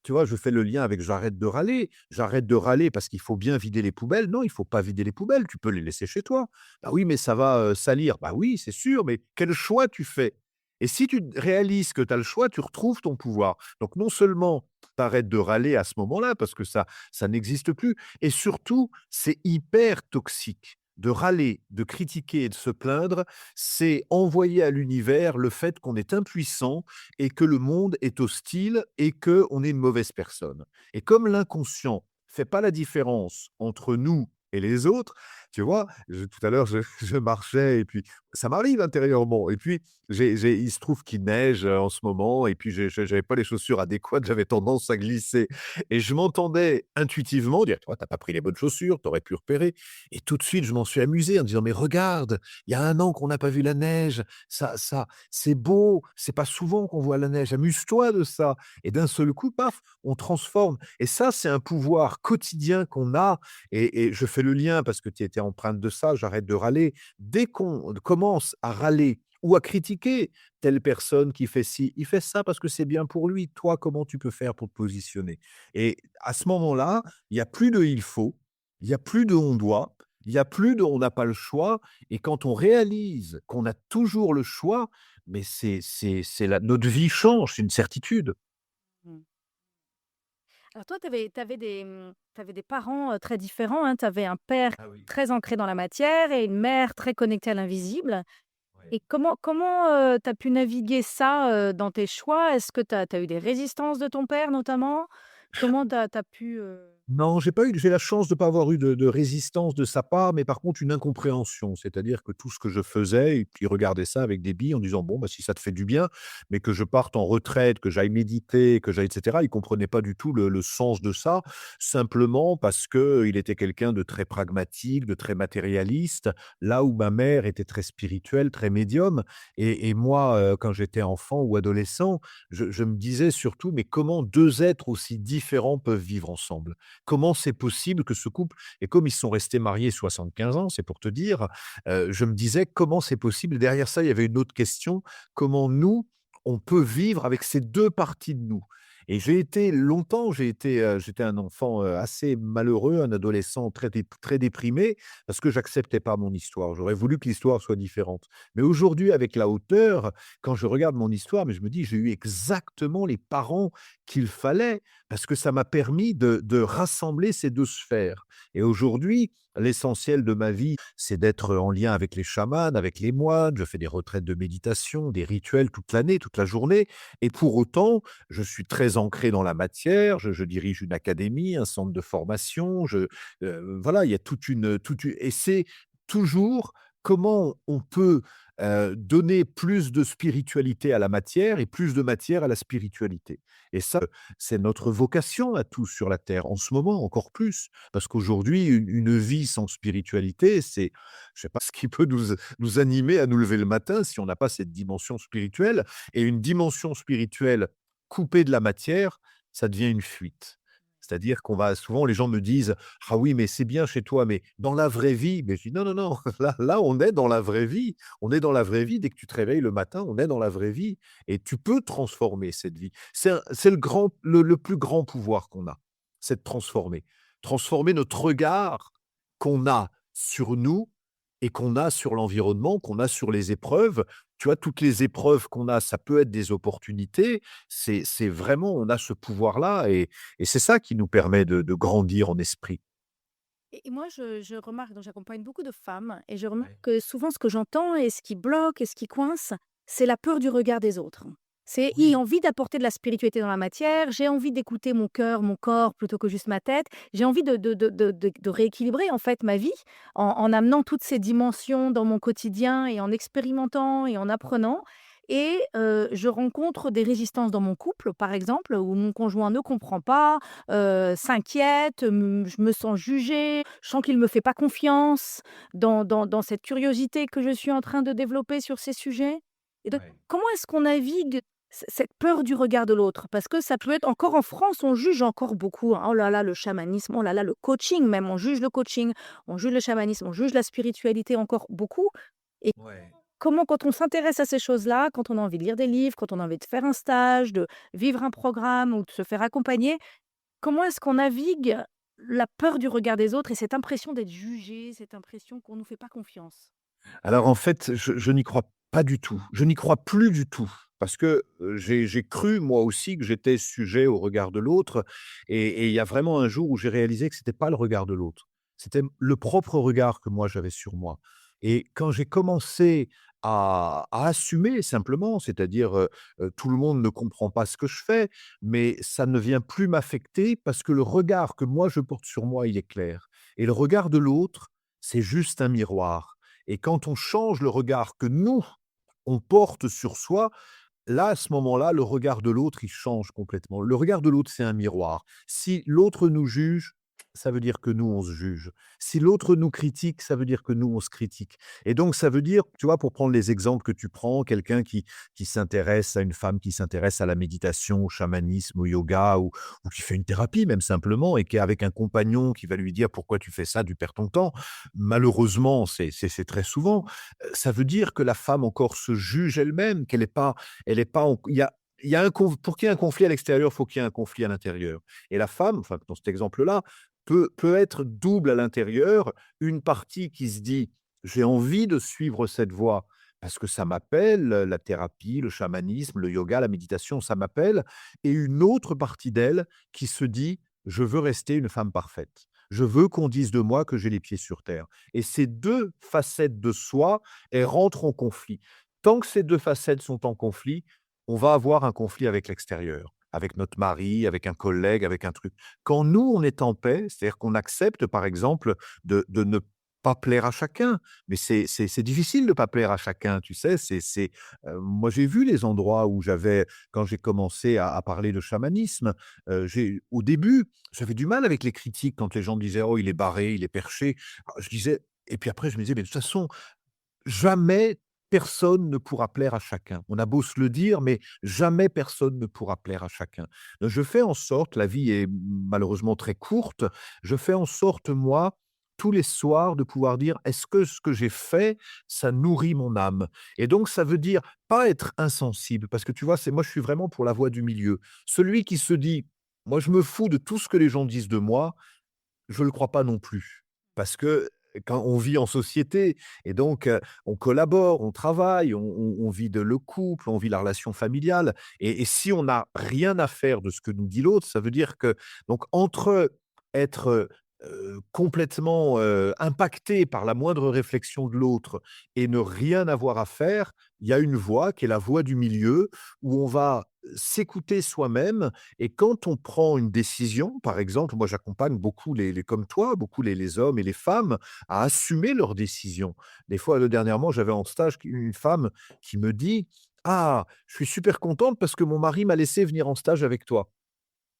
tu vois, je fais le lien avec «j'arrête de râler». J'arrête de râler parce qu'il faut bien vider les poubelles. Non, il faut pas vider les poubelles, tu peux les laisser chez toi. «Bah oui, mais ça va, salir». Bah oui, c'est sûr, mais quel choix tu fais? Et si tu réalises que tu as le choix, tu retrouves ton pouvoir. Donc non seulement tu arrêtes de râler à ce moment-là parce que ça n'existe plus et surtout, c'est hyper toxique. De râler, de critiquer et de se plaindre, c'est envoyer à l'univers le fait qu'on est impuissant et que le monde est hostile et qu'on est une mauvaise personne. Et comme l'inconscient fait pas la différence entre nous et les autres, tu vois? Tout à l'heure, je marchais et puis ça m'arrive intérieurement et puis il se trouve qu'il neige, en ce moment et puis j'avais pas les chaussures adéquates, j'avais tendance à glisser et je m'entendais intuitivement dire: «Toi, tu pas pris les bonnes chaussures, tu aurais pu repérer» et tout de suite, je m'en suis amusé en disant: «Mais regarde, il y a 1 an qu'on n'a pas vu la neige, ça c'est beau, c'est pas souvent qu'on voit la neige, amuse-toi de ça» et d'un seul coup, paf, on transforme et ça, c'est un pouvoir quotidien qu'on a et je fais le lien parce que tu étais empreinte de ça, j'arrête de râler. Dès qu'on commence à râler ou à critiquer telle personne qui fait ci, il fait ça parce que c'est bien pour lui. Toi, comment tu peux faire pour te positionner? Et à ce moment-là, il y a plus de «il faut», il y a plus de «on doit», il y a plus de «on n'a pas le choix» et quand on réalise qu'on a toujours le choix, mais c'est la notre vie change, c'est une certitude. Mmh. Alors toi, tu avais des parents, très différents, hein. Tu avais un père Ah oui. très ancré dans la matière et une mère très connectée à l'invisible. Ouais. Et comment, tu as pu naviguer ça, dans tes choix? Est-ce que tu as eu des résistances de ton père notamment? Comment tu as pu, Non, j'ai la chance de pas avoir eu de résistance de sa part, mais par contre une incompréhension. C'est-à-dire que tout ce que je faisais, et puis il regardait ça avec des billes en disant: «Bon, bah, si ça te fait du bien», mais que je parte en retraite, que j'aille méditer, que j'aille et cetera. Il comprenait pas du tout le sens de ça, simplement parce qu'il était quelqu'un de très pragmatique, de très matérialiste, là où ma mère était très spirituelle, très médium et moi, quand j'étais enfant ou adolescent, je me disais surtout: «Mais comment 2 êtres aussi différents peuvent vivre ensemble?» Comment c'est possible que ce couple et comme ils sont restés mariés 75 ans, c'est pour te dire, je me disais: «Comment c'est possible?» Derrière ça, il y avait une autre question: «Comment nous, on peut vivre avec ces 2 parties de nous?» et j'étais un enfant, assez malheureux, un adolescent très déprimé parce que j'acceptais pas mon histoire. J'aurais voulu que l'histoire soit différente. Mais aujourd'hui, avec la hauteur, quand je regarde mon histoire, mais je me dis: «J'ai eu exactement les parents qu'il fallait» parce que ça m'a permis de rassembler ces 2 sphères et aujourd'hui, l'essentiel de ma vie, c'est d'être en lien avec les chamans, avec les moines. Je fais des retraites de méditation, des rituels toute l'année, toute la journée et pour autant, je suis très ancré dans la matière. Je dirige une académie, un centre de formation. Voilà, il y a toute une et c'est toujours comment on peut, donner plus de spiritualité à la matière et plus de matière à la spiritualité et ça, c'est notre vocation à tous sur la terre, en ce moment encore plus. Parce qu'aujourd'hui, une vie sans spiritualité, je sais pas ce qui peut nous animer à nous lever le matin si on n'a pas cette dimension spirituelle et une dimension spirituelle coupée de la matière, ça devient une fuite. C'est-à-dire qu'on va souvent les gens me disent: «Ah oui, mais c'est bien chez toi, mais dans la vraie vie», mais je dis: «Non, non, non, là, on est dans la vraie vie. On est dans la vraie vie. Dès que tu te réveilles le matin, on est dans la vraie vie et tu peux transformer cette vie». C'est le plus grand pouvoir qu'on a, c'est de transformer. Transformer notre regard qu'on a sur nous et qu'on a sur l'environnement, qu'on a sur les épreuves. Tu vois, toutes les épreuves qu'on a, ça peut être des opportunités. C'est vraiment on a ce pouvoir-là et c'est ça qui nous permet de grandir en esprit. et moi je remarque donc j'accompagne beaucoup de femmes et je remarque Ouais. que souvent ce que j'entends et ce qui bloque et ce qui coince, c'est la peur du regard des autres. C'est Oui. j'ai envie d'apporter de la spiritualité dans la matière, j'ai envie d'écouter mon cœur, mon corps plutôt que juste ma tête. J'ai envie de rééquilibrer en fait ma vie en amenant toutes ces dimensions dans mon quotidien et en expérimentant et en apprenant et je rencontre des résistances dans mon couple, par exemple, où mon conjoint ne comprend pas, s'inquiète, je me sens jugée, je sens qu'il me fait pas confiance dans cette curiosité que je suis en train de développer sur ces sujets et donc Ouais. comment est-ce qu'on navigue cette peur du regard de l'autre, parce que ça peut être encore en France, on juge encore beaucoup, hein. Oh là là, le chamanisme, oh là là, le coaching même, on juge le coaching, on juge le chamanisme, on juge la spiritualité encore beaucoup. Et Ouais. comment, quand on s'intéresse à ces choses-là, quand on a envie de lire des livres, quand on a envie de faire un stage, de vivre un programme ou de se faire accompagner, comment est-ce qu'on navigue la peur du regard des autres et cette impression d'être jugé, cette impression qu'on ne nous fait pas confiance? Alors en fait, je n'y crois pas du tout. Je n'y crois plus du tout parce que, j'ai cru moi aussi que j'étais sujet au regard de l'autre et il y a vraiment un jour où j'ai réalisé que c'était pas le regard de l'autre. C'était le propre regard que moi j'avais sur moi et quand j'ai commencé à assumer simplement, c'est-à-dire, tout le monde ne comprend pas ce que je fais, mais ça ne vient plus m'affecter parce que le regard que moi je porte sur moi, il est clair et le regard de l'autre, c'est juste un miroir. Et quand on change le regard que nous, on porte sur soi, là, à ce moment-là, le regard de l'autre, il change complètement. Le regard de l'autre, c'est un miroir. Si l'autre nous juge, ça veut dire que nous, on se juge. Si l'autre nous critique, ça veut dire que nous, on se critique. Et donc, ça veut dire, tu vois, pour prendre les exemples que tu prends, quelqu'un qui s'intéresse à une femme qui s'intéresse à la méditation, au chamanisme, au yoga, ou qui fait une thérapie, même simplement, et qui est avec un compagnon qui va lui dire pourquoi tu fais ça, tu perds ton temps. Malheureusement, c'est très souvent. Ça veut dire que la femme encore se juge elle-même, qu'elle n'est pas elle est pas en il y a un conf pour qu'il y ait un conflit à l'extérieur, il faut qu'il y ait un conflit à l'intérieur et la femme, enfin, dans cet exemple-là, peut être double à l'intérieur. Une partie qui se dit: «J'ai envie de suivre cette voie parce que ça m'appelle, la thérapie, le chamanisme, le yoga, la méditation, ça m'appelle» et une autre partie d'elle qui se dit: «Je veux rester une femme parfaite. Je veux qu'on dise de moi que j'ai les pieds sur terre» et ces 2 facettes de soi, elles rentrent en conflit. Tant que ces 2 facettes sont en conflit, on va avoir un conflit avec l'extérieur, avec notre mari, avec un collègue, avec un truc. Quand nous, on est en paix, c'est-à-dire qu'on accepte, par exemple, de ne pas plaire à chacun, mais c'est difficile de ne pas plaire à chacun, tu sais? Moi, j'ai vu les endroits où j'avais quand j'ai commencé à parler de chamanisme, j'ai au début, j'avais du mal avec les critiques quand les gens me disaient: «Oh, il est barré, il est perché». Alors je disais et puis après je me disais: «Mais de toute façon, jamais personne ne pourra plaire à chacun. On a beau se le dire, mais jamais personne ne pourra plaire à chacun. Je fais en sorte, la vie est malheureusement très courte, je fais en sorte, moi, tous les soirs, de pouvoir dire: «Est-ce que ce que j'ai fait, ça nourrit mon âme?» Et donc ça veut dire pas être insensible, parce que tu vois, c'est moi, je suis vraiment pour la voie du milieu. Celui qui se dit: «Moi, je me fous de tout ce que les gens disent de moi», je ne le crois pas non plus. Parce que quand on vit en société et donc on collabore, on travaille, on vit le couple, on vit la relation familiale et si on n'a rien à faire de ce que nous dit l'autre, ça veut dire que donc entre être, complètement, impacté par la moindre réflexion de l'autre et ne rien avoir à faire, il y a une voie qui est la voie du milieu où on va s'écouter soi-même et quand on prend une décision, par exemple, moi j'accompagne beaucoup les comme toi, beaucoup les hommes et les femmes à assumer leurs décisions. Des fois, dernièrement, j'avais en stage une femme qui me dit: «Ah, je suis super contente parce que mon mari m'a laissé venir en stage avec toi».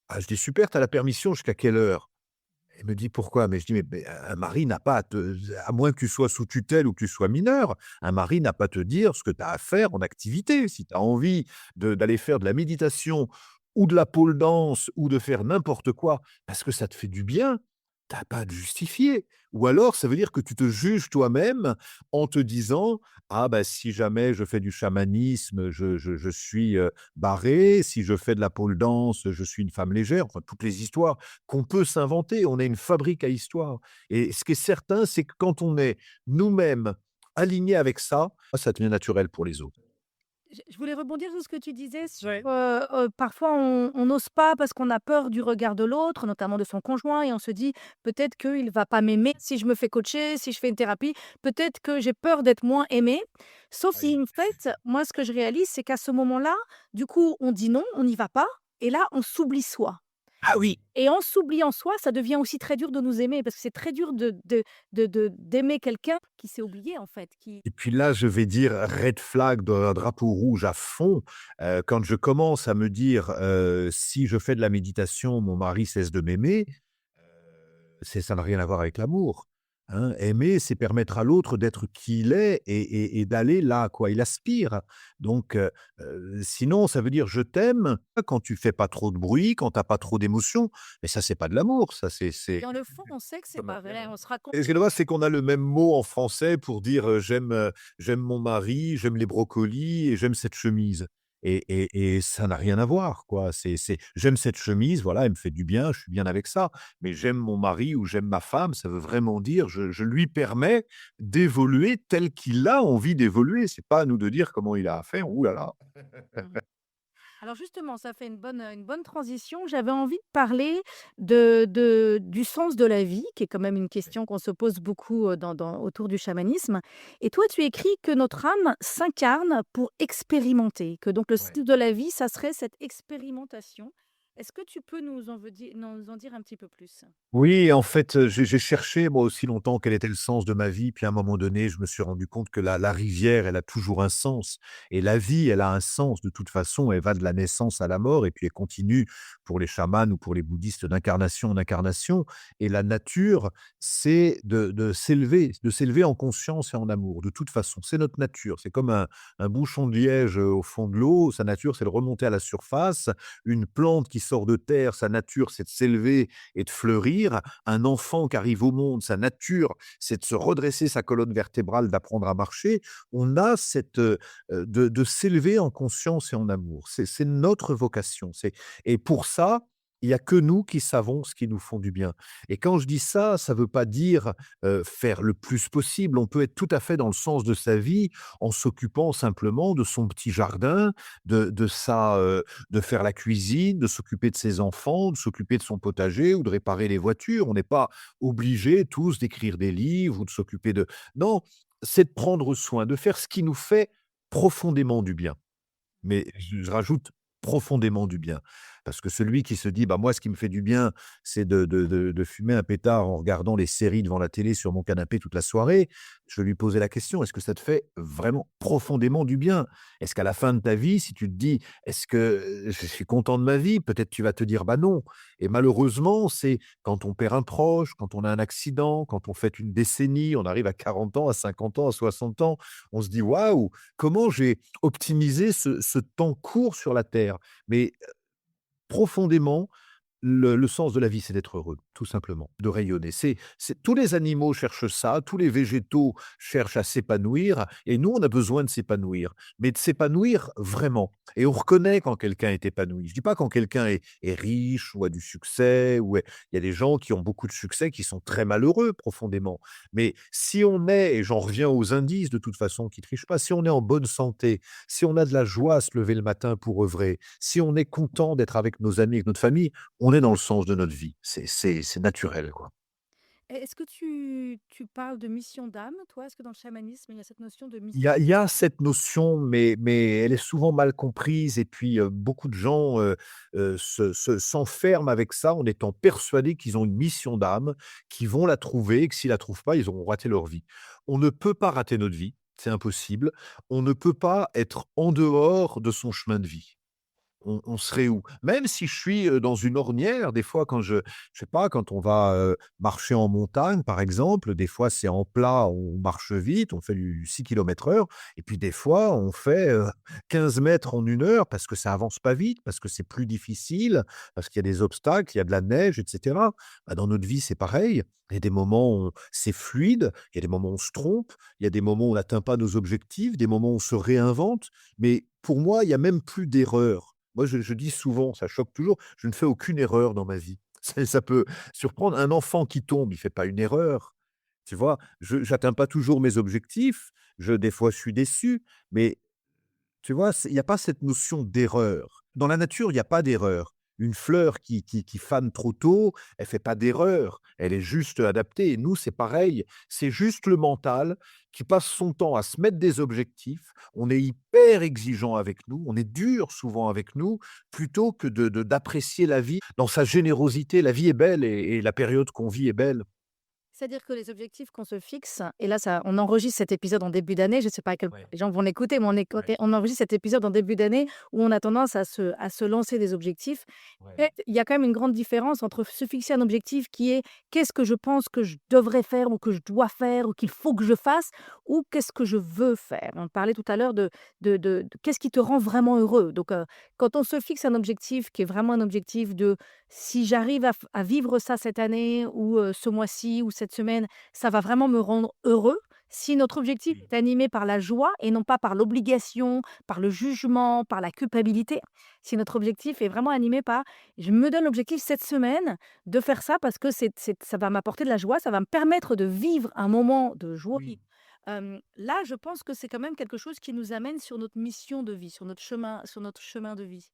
Ah, je dis: «Super, tu as la permission jusqu'à quelle heure?» Elle me dit: «Pourquoi?» Mais je dis: «Mais un mari n'a pas à moins que tu sois sous tutelle ou que tu sois mineur, un mari n'a pas à te dire ce que tu as à faire en activité. Si tu as envie d'aller faire de la méditation ou de la pole dance ou de faire n'importe quoi parce que ça te fait du bien, tu as pas à te justifier. Ou alors ça veut dire que tu te juges toi-même en te disant: "Ah bah, si jamais je fais du chamanisme, je suis, barré. Si je fais de la pole dance, je suis une femme légère", enfin toutes les histoires qu'on peut s'inventer. On est une fabrique à histoires et ce qui est certain, c'est que quand on est nous-mêmes alignés avec ça devient naturel pour les autres. Je voulais rebondir sur ce que tu disais sur, Ouais. parfois on n'ose pas parce qu'on a peur du regard de l'autre, notamment de son conjoint et on se dit: «Peut-être qu'il va pas m'aimer si je me fais coacher, si je fais une thérapie. Peut-être que j'ai peur d'être moins aimée». Sauf si Oui. en fait, moi ce que je réalise, c'est qu'à ce moment-là, du coup, on dit non, on n'y va pas et là, on s'oublie soi. Ah oui! Et en s'oubliant soi, ça devient aussi très dur de nous aimer parce que c'est très dur d'aimer quelqu'un qui s'est oublié en fait, qui Et puis là, je vais dire red flag d'un drapeau rouge à fond, quand je commence à me dire, «Si je fais de la méditation, mon mari cesse de m'aimer», c'est ça n'a rien à voir avec l'amour. hein. Aimer, c'est permettre à l'autre d'être qui il est et d'aller là à quoi il aspire. Donc, sinon, ça veut dire: «Je t'aime» quand tu fais pas trop de bruit, quand tu as pas trop d'émotions. Mais ça, c'est pas de l'amour, ça, c'est Dans le fond, on sait que c'est comment pas dire? vrai. On se raconte. Et ce qui est dommage, c'est qu'on a le même mot en français pour dire, j'aime mon mari, j'aime les brocolis et j'aime cette chemise. Et ça n'a rien à voir, quoi. J'aime cette chemise, voilà, elle me fait du bien, je suis bien avec ça. Mais j'aime mon mari ou j'aime ma femme, ça veut vraiment dire je lui permets d'évoluer tel qu'il a envie d'évoluer. C'est pas à nous de dire comment il a à faire. Ouh là là! Mmh. Alors justement, ça fait une bonne transition. J'avais envie de parler du sens de la vie, qui est quand même une question qu'on se pose beaucoup autour du chamanisme. Et toi, tu écris que notre âme s'incarne pour expérimenter, que donc le Ouais. sens de la vie, ça serait cette expérimentation. Est-ce que tu peux nous en dire un petit peu plus? Oui, en fait, j'ai cherché moi aussi longtemps quel était le sens de ma vie, puis à un moment donné, je me suis rendu compte que la rivière, elle a toujours un sens et la vie, elle a un sens de toute façon, elle va de la naissance à la mort et puis elle continue pour les chamans ou pour les bouddhistes d'incarnation en incarnation et la nature, c'est de s'élever en conscience et en amour, de toute façon. C'est notre nature, c'est comme un bouchon de liège, au fond de l'eau, sa nature, c'est de remonter à la surface. Une plante qui sort de terre, sa nature, c'est de s'élever et de fleurir. Un enfant qui arrive au monde, sa nature, c'est de se redresser sa colonne vertébrale, d'apprendre à marcher. On a de s'élever en conscience et en amour. C'est notre vocation. Et pour ça, il y a que nous qui savons ce qui nous font du bien. Et quand je dis ça, ça veut pas dire, faire le plus possible. On peut être tout à fait dans le sens de sa vie en s'occupant simplement de son petit jardin, de sa, de faire la cuisine, de s'occuper de ses enfants, de s'occuper de son potager ou de réparer les voitures. On n'est pas obligés tous d'écrire des livres ou de s'occuper de non, c'est de prendre soin, de faire ce qui nous fait profondément du bien. Mais je rajoute profondément du bien. Parce que celui qui se dit: «Bah, moi, ce qui me fait du bien, c'est de fumer un pétard en regardant les séries devant la télé sur mon canapé toute la soirée», je vais lui poser la question: «Est-ce que ça te fait vraiment profondément du bien?» Est-ce qu'à la fin de ta vie, si tu te dis: «Est-ce que, je suis content de ma vie?» peut-être tu vas te dire: «Bah, non». Et malheureusement, c'est quand on perd un proche, quand on a un accident, quand on fête une décennie, on arrive à 40 ans, à 50 ans, à 60 ans, on se dit: «Waouh, comment j'ai optimiser ce temps court sur la terre. Mais profondément, le sens de la vie, c'est d'être heureux, tout simplement, de rayonner. C'est tous les animaux cherchent ça, tous les végétaux cherchent à s'épanouir et nous, on a besoin de s'épanouir, mais de s'épanouir vraiment et on reconnaît quand quelqu'un est épanoui. Je dis pas quand quelqu'un est riche ou a du succès ou est il y a des gens qui ont beaucoup de succès qui sont très malheureux profondément, mais si on est et j'en reviens aux indices de toute façon qui trichent pas, si on est en bonne santé, si on a de la joie à se lever le matin pour œuvrer, si on est content d'être avec nos amis, avec notre famille, on est dans le sens de notre vie. C'est naturel, quoi. Et est-ce que tu parles de mission d'âme, toi? Est-ce que dans le chamanisme, il y a cette notion de Il y mission? a il y a cette notion, mais elle est souvent mal comprise et puis, beaucoup de gens, s'enferment avec ça en étant persuadés qu'ils ont une mission d'âme, qu'ils vont la trouver et que s'ils la trouvent pas, ils auront raté leur vie. On ne peut pas rater notre vie, c'est impossible. On ne peut pas être en dehors de son chemin de vie. On serait où? Même si je suis, dans une ornière, des fois quand je sais pas, quand on va, marcher en montagne, par exemple, des fois c'est en plat, on marche vite, on fait du 6 kilomètres/h et puis des fois on fait, 15 mètres en 1 heure parce que ça avance pas vite, parce que c'est plus difficile, parce qu'il y a des obstacles, il y a de la neige et cetera. Bah, dans notre vie, c'est pareil. Il y a des moments où c'est fluide, il y a des moments où on se trompe, il y a des moments où on n'atteint pas nos objectifs, des moments où on se réinvente, mais pour moi, il y a même plus d'erreur. Moi, je dis souvent, ça choque toujours, je ne fais aucune erreur dans ma vie. Ça peut surprendre. Un enfant qui tombe, il fait pas une erreur, tu vois? Je j'atteins pas toujours mes objectifs, des fois, je suis déçu, mais tu vois, il y a pas cette notion d'erreur. Dans la nature, il y a pas d'erreur. Une fleur qui fane trop tôt, elle fait pas d'erreur, elle est juste adaptée et nous, c'est pareil. C'est juste le mental qui passe son temps à se mettre des objectifs. On est hyper exigeant avec nous, on est dur souvent avec nous, plutôt que d'apprécier la vie dans sa générosité. La vie est belle et la période qu'on vit est belle. C'est-à-dire que les objectifs qu'on se fixe, et là, ça, on enregistre cet épisode en début d'année. Je ne sais pas à quel point Ouais, les gens vont l'écouter, mais ouais, on enregistre cet épisode en début d'année où on a tendance à se lancer des objectifs. ouais. Et il y a quand même une grande différence entre se fixer un objectif qui est qu'est-ce que je pense que je devrais faire ou que je dois faire ou qu'il faut que je fasse ou qu'est-ce que je veux faire. On parlait tout à l'heure de qu'est-ce qui te rend vraiment heureux. Donc, quand on se fixe un objectif qui est vraiment un objectif de si j'arrive à vivre ça cette année ou ce mois-ci ou cette semaine, ça va vraiment me rendre heureux. Si notre objectif Oui, est animé par la joie et non pas par l'obligation, par le jugement, par la culpabilité, si notre objectif est vraiment animé par je me donne l'objectif cette semaine de faire ça parce que ça va m'apporter de la joie, ça va me permettre de vivre un moment de joie. oui. Là, je pense que c'est quand même quelque chose qui nous amène sur notre mission de vie, sur notre chemin de vie.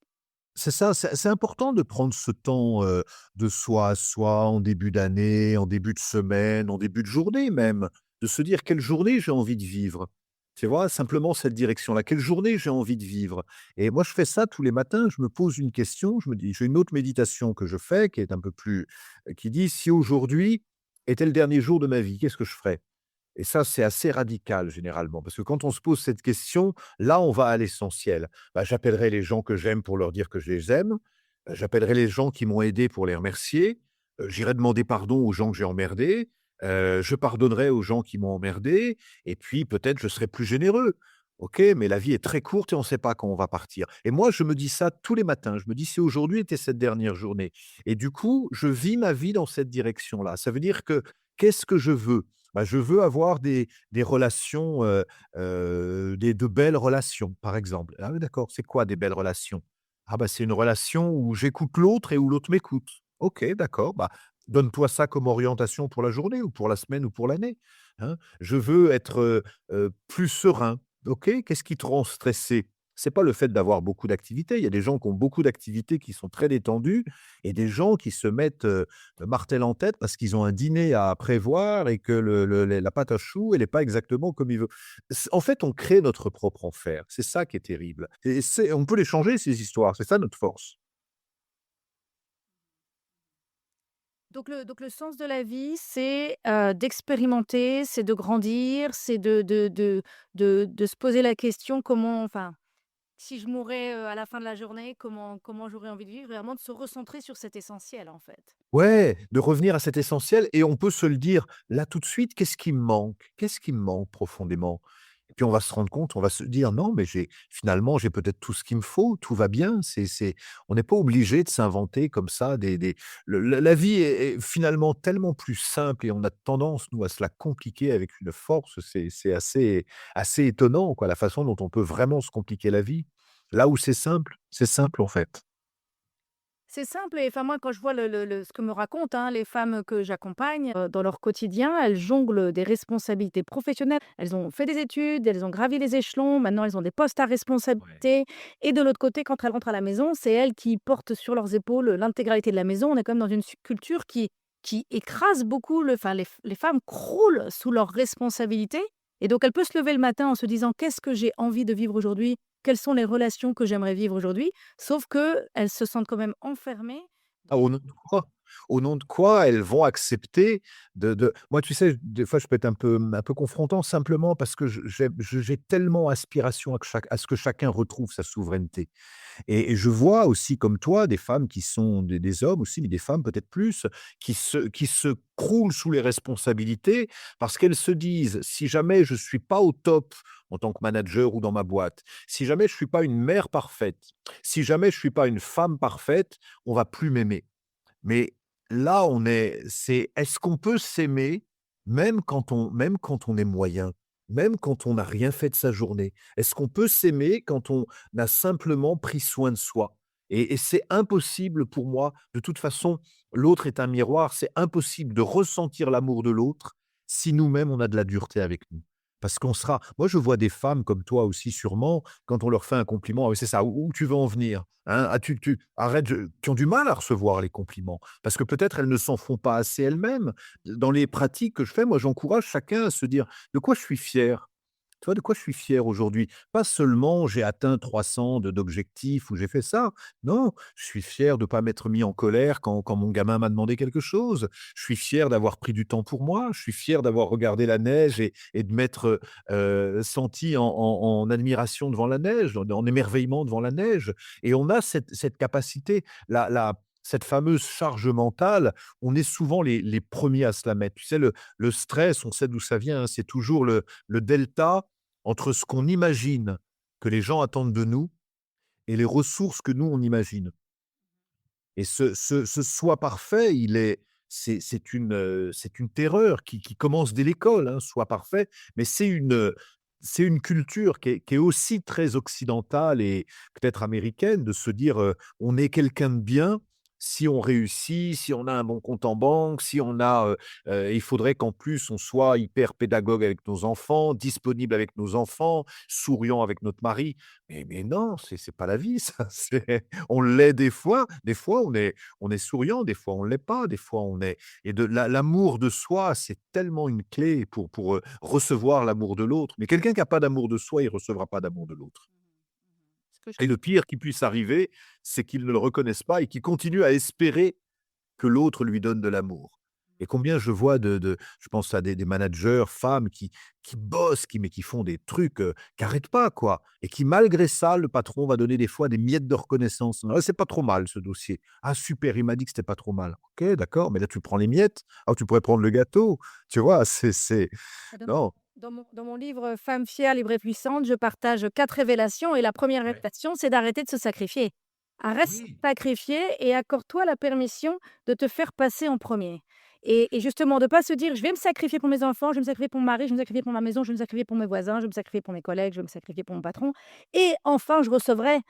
C'est ça, c'est important de prendre ce temps, de soi à soi en début d'année, en début de semaine, en début de journée même. De se dire: «Quelle journée j'ai envie de vivre?» Tu vois? Simplement cette direction-là. «Quelle journée j'ai envie de vivre?» Et moi, je fais ça tous les matins, je me pose une question, je me dis j'ai une autre méditation que je fais qui est un peu plus, qui dit: «Si aujourd'hui était le dernier jour de ma vie, qu'est-ce que je ferais?» Et ça, c'est assez radical généralement, parce que quand on se pose cette question, là, on va à l'essentiel. Bah, j'appellerai les gens que j'aime pour leur dire que je les aime, j'appellerai les gens qui m'ont aidé pour les remercier, j'irai demander pardon aux gens que j'ai emmerdés, je pardonnerai aux gens qui m'ont emmerdé et puis peut-être je serai plus généreux. OK, mais la vie est très courte et on ne sait pas quand on va partir. Et moi, je me dis ça tous les matins. Je me dis: «Si aujourd'hui était cette dernière journée», et du coup, je vis ma vie dans cette direction-là. Ça veut dire que qu'est-ce que je veux? Bah, je veux avoir des relations, des de belles relations, par exemple. Ah oui, d'accord, c'est quoi des belles relations? Ah bah, c'est une relation où j'écoute l'autre et où l'autre m'écoute. OK, d'accord, bah, donne-toi ça comme orientation pour la journée ou pour la semaine ou pour l'année, hein. Je veux être, plus serein. OK, qu'est-ce qui te rend stressé? C'est pas le fait d'avoir beaucoup d'activités. Il y a des gens qui ont beaucoup d'activités qui sont très détendus et des gens qui se mettent, le martèle en tête parce qu'ils ont un dîner à prévoir et que la pâte à choux, elle est pas exactement comme ils veulent. En fait, on crée notre propre enfer. C'est ça qui est terrible et on peut les changer ces histoires, c'est ça notre force. Donc le sens de la vie, c'est, d'expérimenter, c'est de grandir, c'est de se poser la question comment enfin, si je mourais, à la fin de la journée, comment j'aurais envie de vivre? Vraiment de se recentrer sur cet essentiel, en fait. Ouais, de revenir à cet essentiel et on peut se le dire là tout de suite, qu'est-ce qui me manque? Qu'est-ce qui me manque profondément? Et puis on va se rendre compte, on va se dire: «Non, mais j'ai peut-être tout ce qu'il me faut, tout va bien». On n'est pas obligé de s'inventer comme ça des la vie est finalement tellement plus simple et on a tendance, nous, à se la compliquer avec une force, c'est assez étonnant, quoi, la façon dont on peut vraiment se compliquer la vie. Là où c'est simple, en fait. C'est simple et enfin moi quand je vois le ce que me racontent, hein, les femmes que j'accompagne, dans leur quotidien, elles jonglent des responsabilités professionnelles. Elles ont fait des études, elles ont gravi les échelons, maintenant elles ont des postes à Ouais. responsabilité et de l'autre côté, quand elles rentrent à la maison, c'est elles qui portent sur leurs épaules, l'intégralité de la maison. On est quand même dans une culture qui écrase beaucoup enfin les femmes croulent sous leurs responsabilités et donc elles peuvent se lever le matin en se disant: «Qu'est-ce que j'ai envie de vivre aujourd'hui? Quelles sont les relations que j'aimerais vivre aujourd'hui?» Sauf qu'elles se sentent quand même enfermées Ah, dans au nom de quoi? Au nom de quoi elles vont accepter de moi, tu sais, des fois, je peux être un peu confrontant simplement parce que j'ai tellement aspiration à ce que chacun retrouve sa souveraineté. Et je vois aussi comme toi des femmes qui sont des hommes aussi, mais des femmes peut-être plus, qui se croulent sous les responsabilités parce qu'elles se disent: «Si jamais je suis pas au top en tant que manager ou dans ma boîte, si jamais je suis pas une mère parfaite, si jamais je suis pas une femme parfaite, on va plus m'aimer». Mais là, est-ce qu'on peut s'aimer même quand on est moyen? Même quand on n'a rien fait de sa journée? Est-ce qu'on peut s'aimer quand on a simplement pris soin de soi? Et c'est impossible pour moi. De toute façon, l'autre est un miroir. C'est impossible de ressentir l'amour de l'autre si nous-mêmes on a de la dureté avec nous. Parce qu'on sera moi je vois des femmes comme toi aussi sûrement, quand on leur fait un compliment: «Ah oui, c'est ça, où tu veux en venir? Hein? Ah tu arrête, je» qui ont du mal à recevoir les compliments. Parce que peut-être elles ne s'en font pas assez elles-mêmes. Dans les pratiques que je fais, moi j'encourage chacun à se dire: «De quoi je suis fier?» vois de quoi je suis fier aujourd'hui? Pas seulement j'ai atteint 300 d'objectifs ou j'ai fait ça. Non, je suis fier de ne pas m'être mis en colère quand mon gamin m'a demandé quelque chose. Je suis fier d'avoir pris du temps pour moi. Je suis fier d'avoir regardé la neige et de m'être, senti en admiration devant la neige, en émerveillement devant la neige et on a cette capacité, cette fameuse charge mentale, on est souvent les premiers à se la mettre. Tu sais, le stress, on sait d'où ça vient, hein, c'est toujours le delta entre ce qu'on imagine que les gens attendent de nous et les ressources que nous, on imagine. Et ce soi parfait, c'est une terreur qui commence dès l'école, hein, soi parfait, mais c'est une culture qui est aussi très occidentale et peut-être américaine de se dire, on est quelqu'un de bien si on réussit, si on a un bon compte en banque, si on a, il faudrait qu'en plus on soit hyper pédagogue avec nos enfants, disponible avec nos enfants, souriant avec notre mari. Mais non, c'est pas la vie ça, on l'est des fois on est souriant, des fois on l'est pas, des fois on est et de l'amour de soi, c'est tellement une clé pour recevoir l'amour de l'autre. Mais quelqu'un qui a pas d'amour de soi, il recevra pas d'amour de l'autre. Ce que je Et le pire qui puisse arriver, c'est qu'il ne le reconnaisse pas et qu'il continue à espérer que l'autre lui donne de l'amour. Et combien je vois je pense à des managers femmes qui bossent, qui font des trucs, qui arrêtent pas quoi et qui malgré ça, le patron va donner des fois des miettes de reconnaissance. «Ah, c'est pas trop mal ce dossier. Ah super, il m'a dit que c'était pas trop mal». OK, d'accord, mais là tu prends les miettes. Ah, tu pourrais prendre le gâteau. Tu vois? C'est Dans non. mon livre, «Femme fière, libre et puissante», je partage 4 révélations et la première Ouais. révélation, c'est d'arrêter de se sacrifier. Arrête de se Oui. sacrifier et accorde-toi la permission de te faire passer en premier. Et justement de pas se dire: «Je vais me sacrifier pour mes enfants, je vais me sacrifier pour mon mari, je vais me sacrifier pour ma maison, je vais me sacrifier pour mes voisins, je vais me sacrifier pour mes collègues, je vais me sacrifier pour mon patron et enfin je recevrai,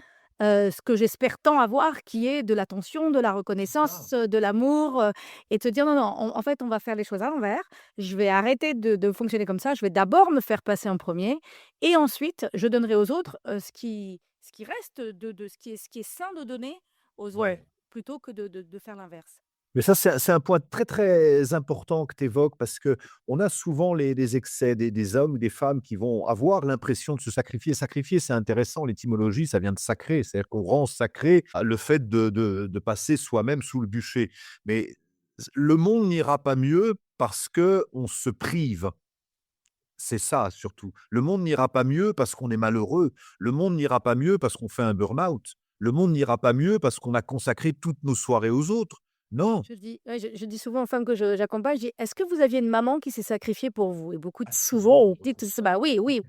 ce que j'espère tant avoir qui est de l'attention, de la C'est ça. reconnaissance, de l'amour», et te dire: «Non, non, en fait, on va faire les choses à l'envers. Je vais arrêter de fonctionner comme ça. Je vais d'abord me faire passer en premier et ensuite je donnerai aux autres, ce qui reste de ce qui est sain de donner aux autres, Ouais. plutôt que de faire l'inverse». Mais ça, c'est un point très, très important que tu évoques parce qu'on a souvent les excès des hommes ou des femmes qui vont avoir l'impression de se sacrifier. Sacrifier, c'est intéressant, l'étymologie, ça vient de sacré, c'est-à-dire qu'on rend sacré le fait de passer soi-même sous le bûcher. Mais le monde n'ira pas mieux parce qu'on se prive. C'est ça surtout. Le monde n'ira pas mieux parce qu'on est malheureux. Le monde n'ira pas mieux parce qu'on fait un burn-out. Le monde n'ira pas mieux parce qu'on a consacré toutes nos soirées aux autres. Non. Je dis ouais, je dis souvent aux femmes que j'accompagne, je dis: «Est-ce que vous aviez une maman qui s'est sacrifiée pour vous?» Et beaucoup Ah, souvent, souvent, on on dit entend tous: ça. «Bah, oui, oui».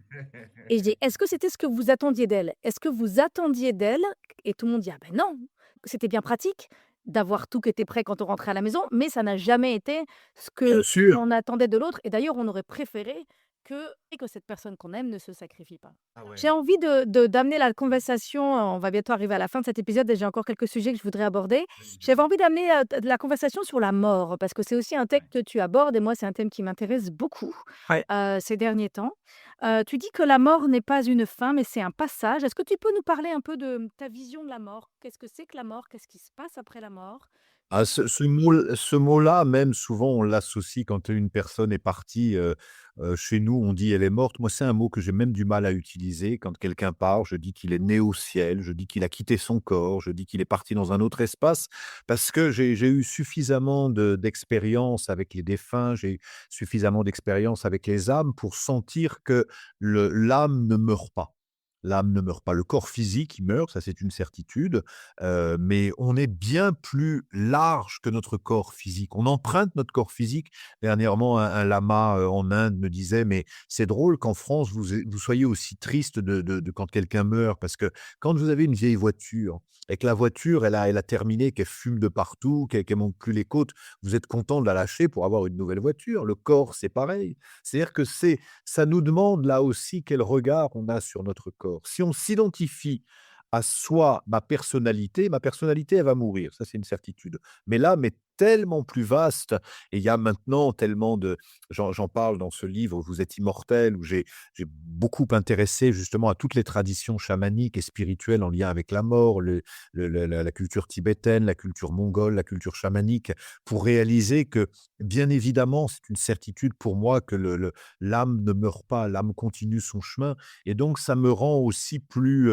Et je dis: «Est-ce que c'était ce que vous attendiez d'elle? Est-ce que vous attendiez d'elle?» Et tout le monde dit: «Ah ben non, c'était bien pratique d'avoir tout qui était prêt quand on rentrait à la maison, mais ça n'a jamais été ce Bien que sûr. l'on attendait de l'autre et d'ailleurs on aurait préféré que cette personne qu'on aime ne se sacrifie pas». Ah J'ai ouais. envie de d'amener la conversation, on va bientôt arriver à la fin de cet épisode et j'ai encore quelques sujets que je voudrais aborder. Vas-y, J'avais vas-y. envie d'amener, de la conversation sur la mort parce que c'est aussi un thème Ouais. que tu abordes et moi c'est un thème qui m'intéresse beaucoup, Ouais. ces derniers temps. Tu dis que la mort n'est pas une fin, mais c'est un passage. Est-ce que tu peux nous parler un peu de ta vision de la mort? Qu'est-ce que c'est que la mort? Qu'est-ce qui se passe après la mort? Ah, ce mot-là, même souvent, on l'associe quand une personne est partie, chez nous, on dit: «Elle est morte». Moi, c'est un mot que j'ai même du mal à utiliser. Quand quelqu'un part, je dis qu'il est né au ciel, je dis qu'il a quitté son corps, je dis qu'il est parti dans un autre espace parce que j'ai eu suffisamment d'expérience avec les défunts, j'ai eu suffisamment d'expérience avec les âmes pour sentir que l'âme ne meurt pas. L'âme ne meurt pas. Le corps physique, il meurt, ça c'est une certitude, mais on est bien plus large que notre corps physique. On emprunte notre corps physique. Dernièrement, un lama, en Inde me disait: «Mais c'est drôle qu'en France, vous soyez aussi triste de quand quelqu'un meurt, parce que quand vous avez une vieille voiture et que la voiture, elle a terminé, qu'elle fume de partout, qu'elle monte plus les côtes, vous êtes content de la lâcher pour avoir une nouvelle voiture. Le corps, c'est pareil. C'est-à-dire que ça nous demande là aussi quel regard on a sur notre corps. Si on s'identifie à soi, ma personnalité, elle va mourir, ça c'est une certitude. Mais l'âme est tellement plus vaste et il y a maintenant tellement de j'en parle dans ce livre «Vous êtes immortel» où j'ai beaucoup intéressé justement à toutes les traditions chamaniques et spirituelles en lien avec la mort, la culture tibétaine, la culture mongole, la culture chamanique, pour réaliser que, bien évidemment, c'est une certitude pour moi que l'âme ne meurt pas, l'âme continue son chemin et donc ça me rend aussi plus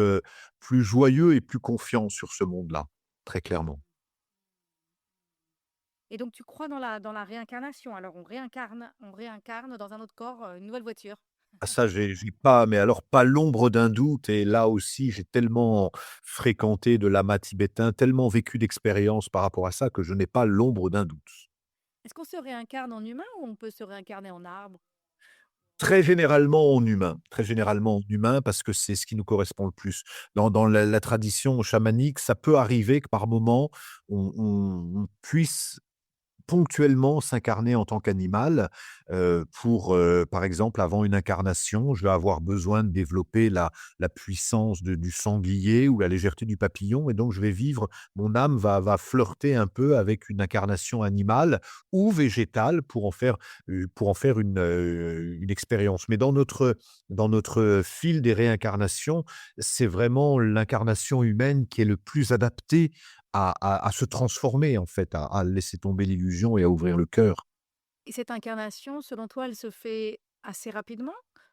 joyeux et plus confiant sur ce monde-là, très clairement. Et donc tu crois dans la réincarnation? Alors on réincarne dans un autre corps, une nouvelle voiture? Ah ça, j'ai pas mais alors pas l'ombre d'un doute et là aussi, j'ai tellement fréquenté de lama tibétain, tellement vécu d'expériences par rapport à ça que je n'ai pas l'ombre d'un doute. Est-ce qu'on se réincarne en humain ou on peut se réincarner en arbre? Très généralement en humain parce que c'est ce qui nous correspond le plus. Dans la tradition chamanique, ça peut arriver que par moment, on puisse ponctuellement s'incarner en tant qu'animal, par exemple, avant une incarnation, je vais avoir besoin de développer la puissance du sanglier ou la légèreté du papillon et donc je vais vivre mon âme va flirter un peu avec une incarnation animale ou végétale pour en faire une expérience. Mais dans notre fil des réincarnations, c'est vraiment l'incarnation humaine qui est le plus adaptée à se transformer en fait, à laisser tomber l'illusion et à ouvrir le cœur. Et cette incarnation, selon toi, elle se fait assez rapidement?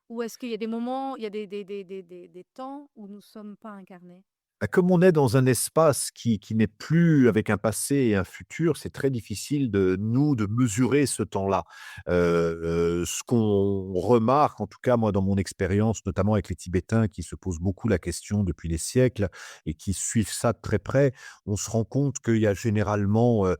Ou est-ce qu'il y a des moments, il y a des temps où nous ne sommes pas incarnés? Bah, comme on est dans un espace qui n'est plus avec un passé et un futur, c'est très difficile de mesurer ce temps-là. Ce qu'on remarque, en tout cas moi dans mon expérience, notamment avec les Tibétains qui se posent beaucoup la question depuis des siècles et qui suivent ça de très près, on se rend compte qu'il y a généralement, heu,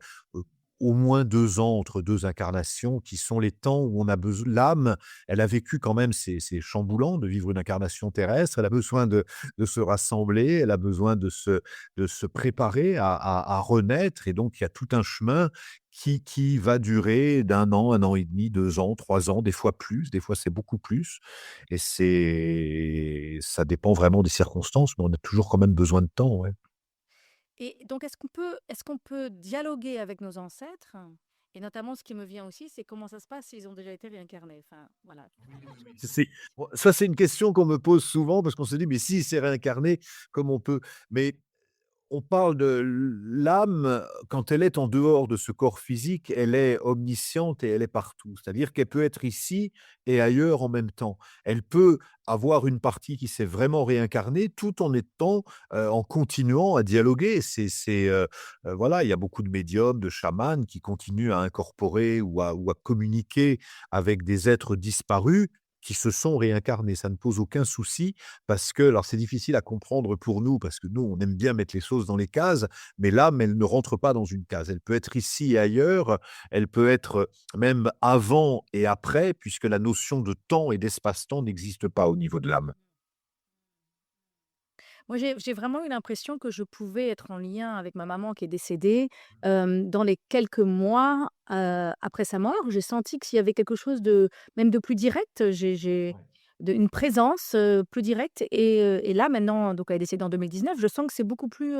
au moins 2 ans entre 2 incarnations qui sont les temps où on a besoin l'âme, elle a vécu quand même c'est chamboulant de vivre une incarnation terrestre, elle a besoin de se rassembler, elle a besoin de se préparer à renaître et donc il y a tout un chemin qui va durer d'1 an, 1 an et demi, 2 ans, 3 ans, des fois plus, des fois c'est beaucoup plus et ça dépend vraiment des circonstances, mais on a toujours quand même besoin de temps, ouais. Et donc est-ce qu'on peut dialoguer avec nos ancêtres? Et notamment, ce qui me vient aussi, c'est comment ça se passe s'ils ont déjà été réincarnés? Enfin, voilà. C'est bon, ça c'est une question qu'on me pose souvent parce qu'on se dit: «Mais s'il s'est réincarné, comment on peut?» mais on parle de l'âme, quand elle est en dehors de ce corps physique, elle est omnisciente et elle est partout. C'est-à-dire qu'elle peut être ici et ailleurs en même temps. Elle peut avoir une partie qui s'est vraiment réincarnée tout en étant, en continuant à dialoguer. Voilà, il y a beaucoup de médiums, de chamans qui continuent à incorporer ou à communiquer avec des êtres disparus qui se sont réincarnés. Ça ne pose aucun souci parce que alors c'est difficile à comprendre pour nous, parce que nous, on aime bien mettre les choses dans les cases, mais l'âme, elle ne rentre pas dans une case. Elle peut être ici et ailleurs, elle peut être même avant et après, puisque la notion de temps et d'espace-temps n'existe pas au niveau de l'âme. Moi, j'ai vraiment eu l'impression que je pouvais être en lien avec ma maman qui est décédée, dans les quelques mois, après sa mort. J'ai senti que s'il y avait quelque chose de même de plus direct, j'ai une présence, plus directe et là maintenant, donc elle est décédée en 2019, je sens que c'est beaucoup plus,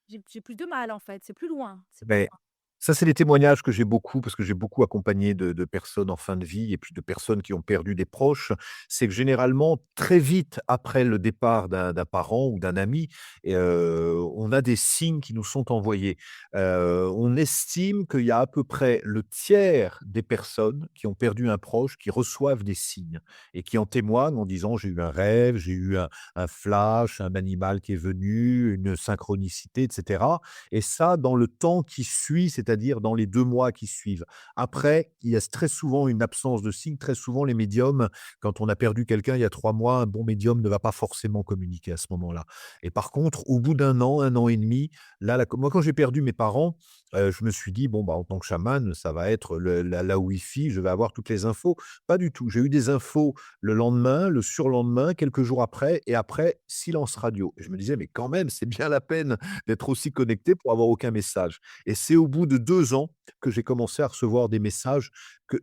j'ai plus de mal en fait, c'est plus loin, c'est plus Beh, loin. ça, c'est des témoignages que j'ai beaucoup parce que j'ai beaucoup accompagné de personnes en fin de vie et puis de personnes qui ont perdu des proches. C'est que généralement, très vite après le départ d'un parent ou d'un ami on a des signes qui nous sont envoyés. On estime qu'il y a à peu près le tiers des personnes qui ont perdu un proche qui reçoivent des signes et qui en témoignent en disant: «J'ai eu un rêve, j'ai eu un flash, un animal qui est venu, une synchronicité» et cetera et ça dans le temps qui suit, c'est-à-dire dans les 2 mois qui suivent. Après, il y a très souvent une absence de signes. Très souvent, les médiums, quand on a perdu quelqu'un il y a 3 mois, un bon médium ne va pas forcément communiquer à ce moment-là. Et par contre, au bout d'1 an, 1 an et demi, là, moi, quand j'ai perdu mes parents, je me suis dit: «Bon, bah, en tant que chaman, ça va être la Wi-Fi, je vais avoir toutes les infos». Pas du tout. J'ai eu des infos le lendemain, le surlendemain, quelques jours après et après, silence radio. Et je me disais: «Mais quand même, c'est bien la peine d'être aussi connecté pour avoir aucun message et c'est au bout de 2 ans que j'ai commencé à recevoir des messages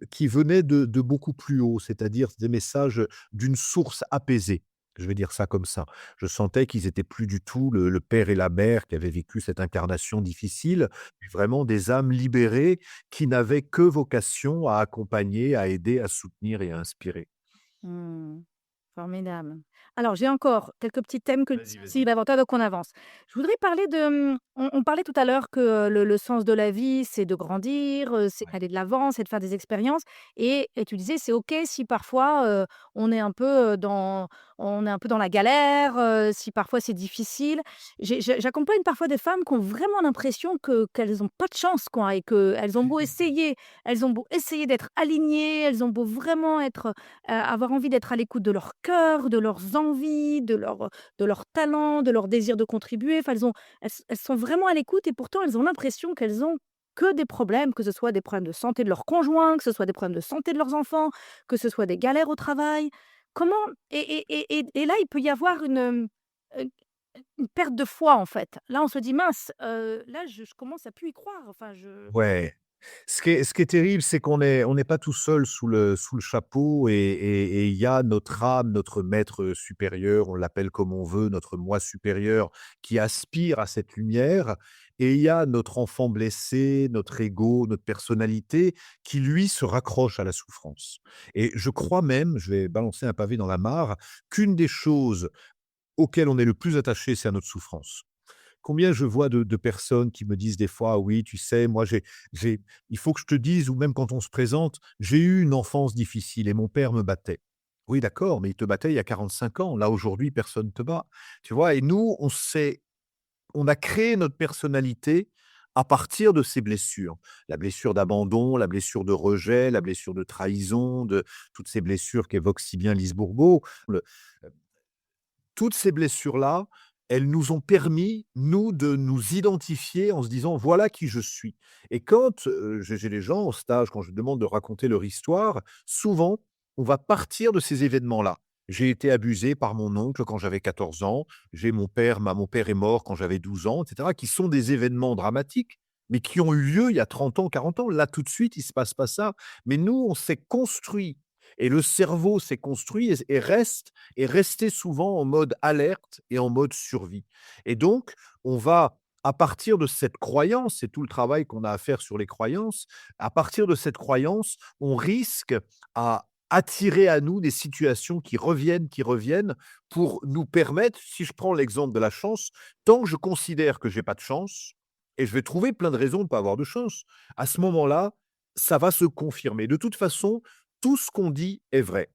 qui venaient de beaucoup plus haut, c'est-à-dire des messages d'une source apaisée. Je vais dire ça comme ça. Je sentais qu'ils étaient plus du tout le père et la mère qui avaient vécu cette incarnation difficile, mais vraiment des âmes libérées qui n'avaient que vocation à accompagner, à aider, à soutenir et à inspirer. Mmh. Formidable. Alors, j'ai encore quelques petits thèmes que Vas-y, si vas-y. davantage donc on avance. Je voudrais parler on parlait tout à l'heure que, le sens de la vie, c'est de grandir, c'est Ouais. d'aller de l'avant, c'est de faire des expériences et tu disais: «C'est OK si parfois, on est un peu, on est un peu dans la galère, si parfois c'est difficile». J'accompagne parfois des femmes qui ont vraiment l'impression qu'elles ont pas de chance, quoi et qu'elles ont beau essayer, elles ont beau essayer d'être alignées, elles ont beau vraiment être, avoir envie d'être à l'écoute de leur cœur, de leurs envies, de leurs talents, de leur désir de contribuer. Enfin, elles sont vraiment à l'écoute et pourtant elles ont l'impression qu'elles ont que des problèmes, que ce soit des problèmes de santé de leur conjoint, que ce soit des problèmes de santé de leurs enfants, que ce soit des galères au travail. Comment et là, il peut y avoir heu, une perte de foi, en fait. Là, on se dit: «Mince, là, je commence à plus y croire». Enfin, je Ouais. Ce qui est terrible, c'est qu'on n'est pas tout seul sous le chapeau et il y a notre âme, notre maître supérieur, on l'appelle comme on veut, notre moi supérieur qui aspire à cette lumière et il y a notre enfant blessé, notre ego, notre personnalité qui, lui, se raccroche à la souffrance et je crois même, je vais balancer un pavé dans la mare, qu'une des choses auxquelles on est le plus attaché, c'est à notre souffrance. Combien je vois de personnes qui me disent des fois: «Oui, tu sais, moi j'ai il faut que je te dise» ou même quand on se présente: «J'ai eu une enfance difficile et mon père me battait». Oui, d'accord, mais il te battait il y a 45 ans. Là, aujourd'hui, personne te bat. Tu vois? Et nous, on a créé notre personnalité à partir de ces blessures. La blessure d'abandon, la blessure de rejet, la blessure de trahison, de toutes ces blessures qu'évoque si bien Lise Bourbeau. Le Toutes ces blessures-là, elles nous ont permis, nous, de nous identifier en se disant: «Voilà qui je suis» et quand, j'ai les gens en stage, quand je demande de raconter leur histoire, souvent, on va partir de ces événements-là. J'ai été abusé par mon oncle quand j'avais 14 ans, j'ai mon père est mort quand j'avais 12 ans et cetera, qui sont des événements dramatiques, mais qui ont eu lieu il y a 30 ans, 40 ans. Là, tout de suite, il se passe pas ça, mais nous, on s'est construit et le cerveau s'est construit et est resté souvent en mode alerte et en mode survie. Et donc, on va, à partir de cette croyance, c'est tout le travail qu'on a à faire sur les croyances, à partir de cette croyance, on risque à attirer à nous des situations qui reviennent pour nous permettre, si je prends l'exemple de la chance, tant que je considère que j'ai pas de chance, et je vais trouver plein de raisons de pas avoir de chance, à ce moment-là, ça va se confirmer. De toute façon, tout ce qu'on dit est vrai.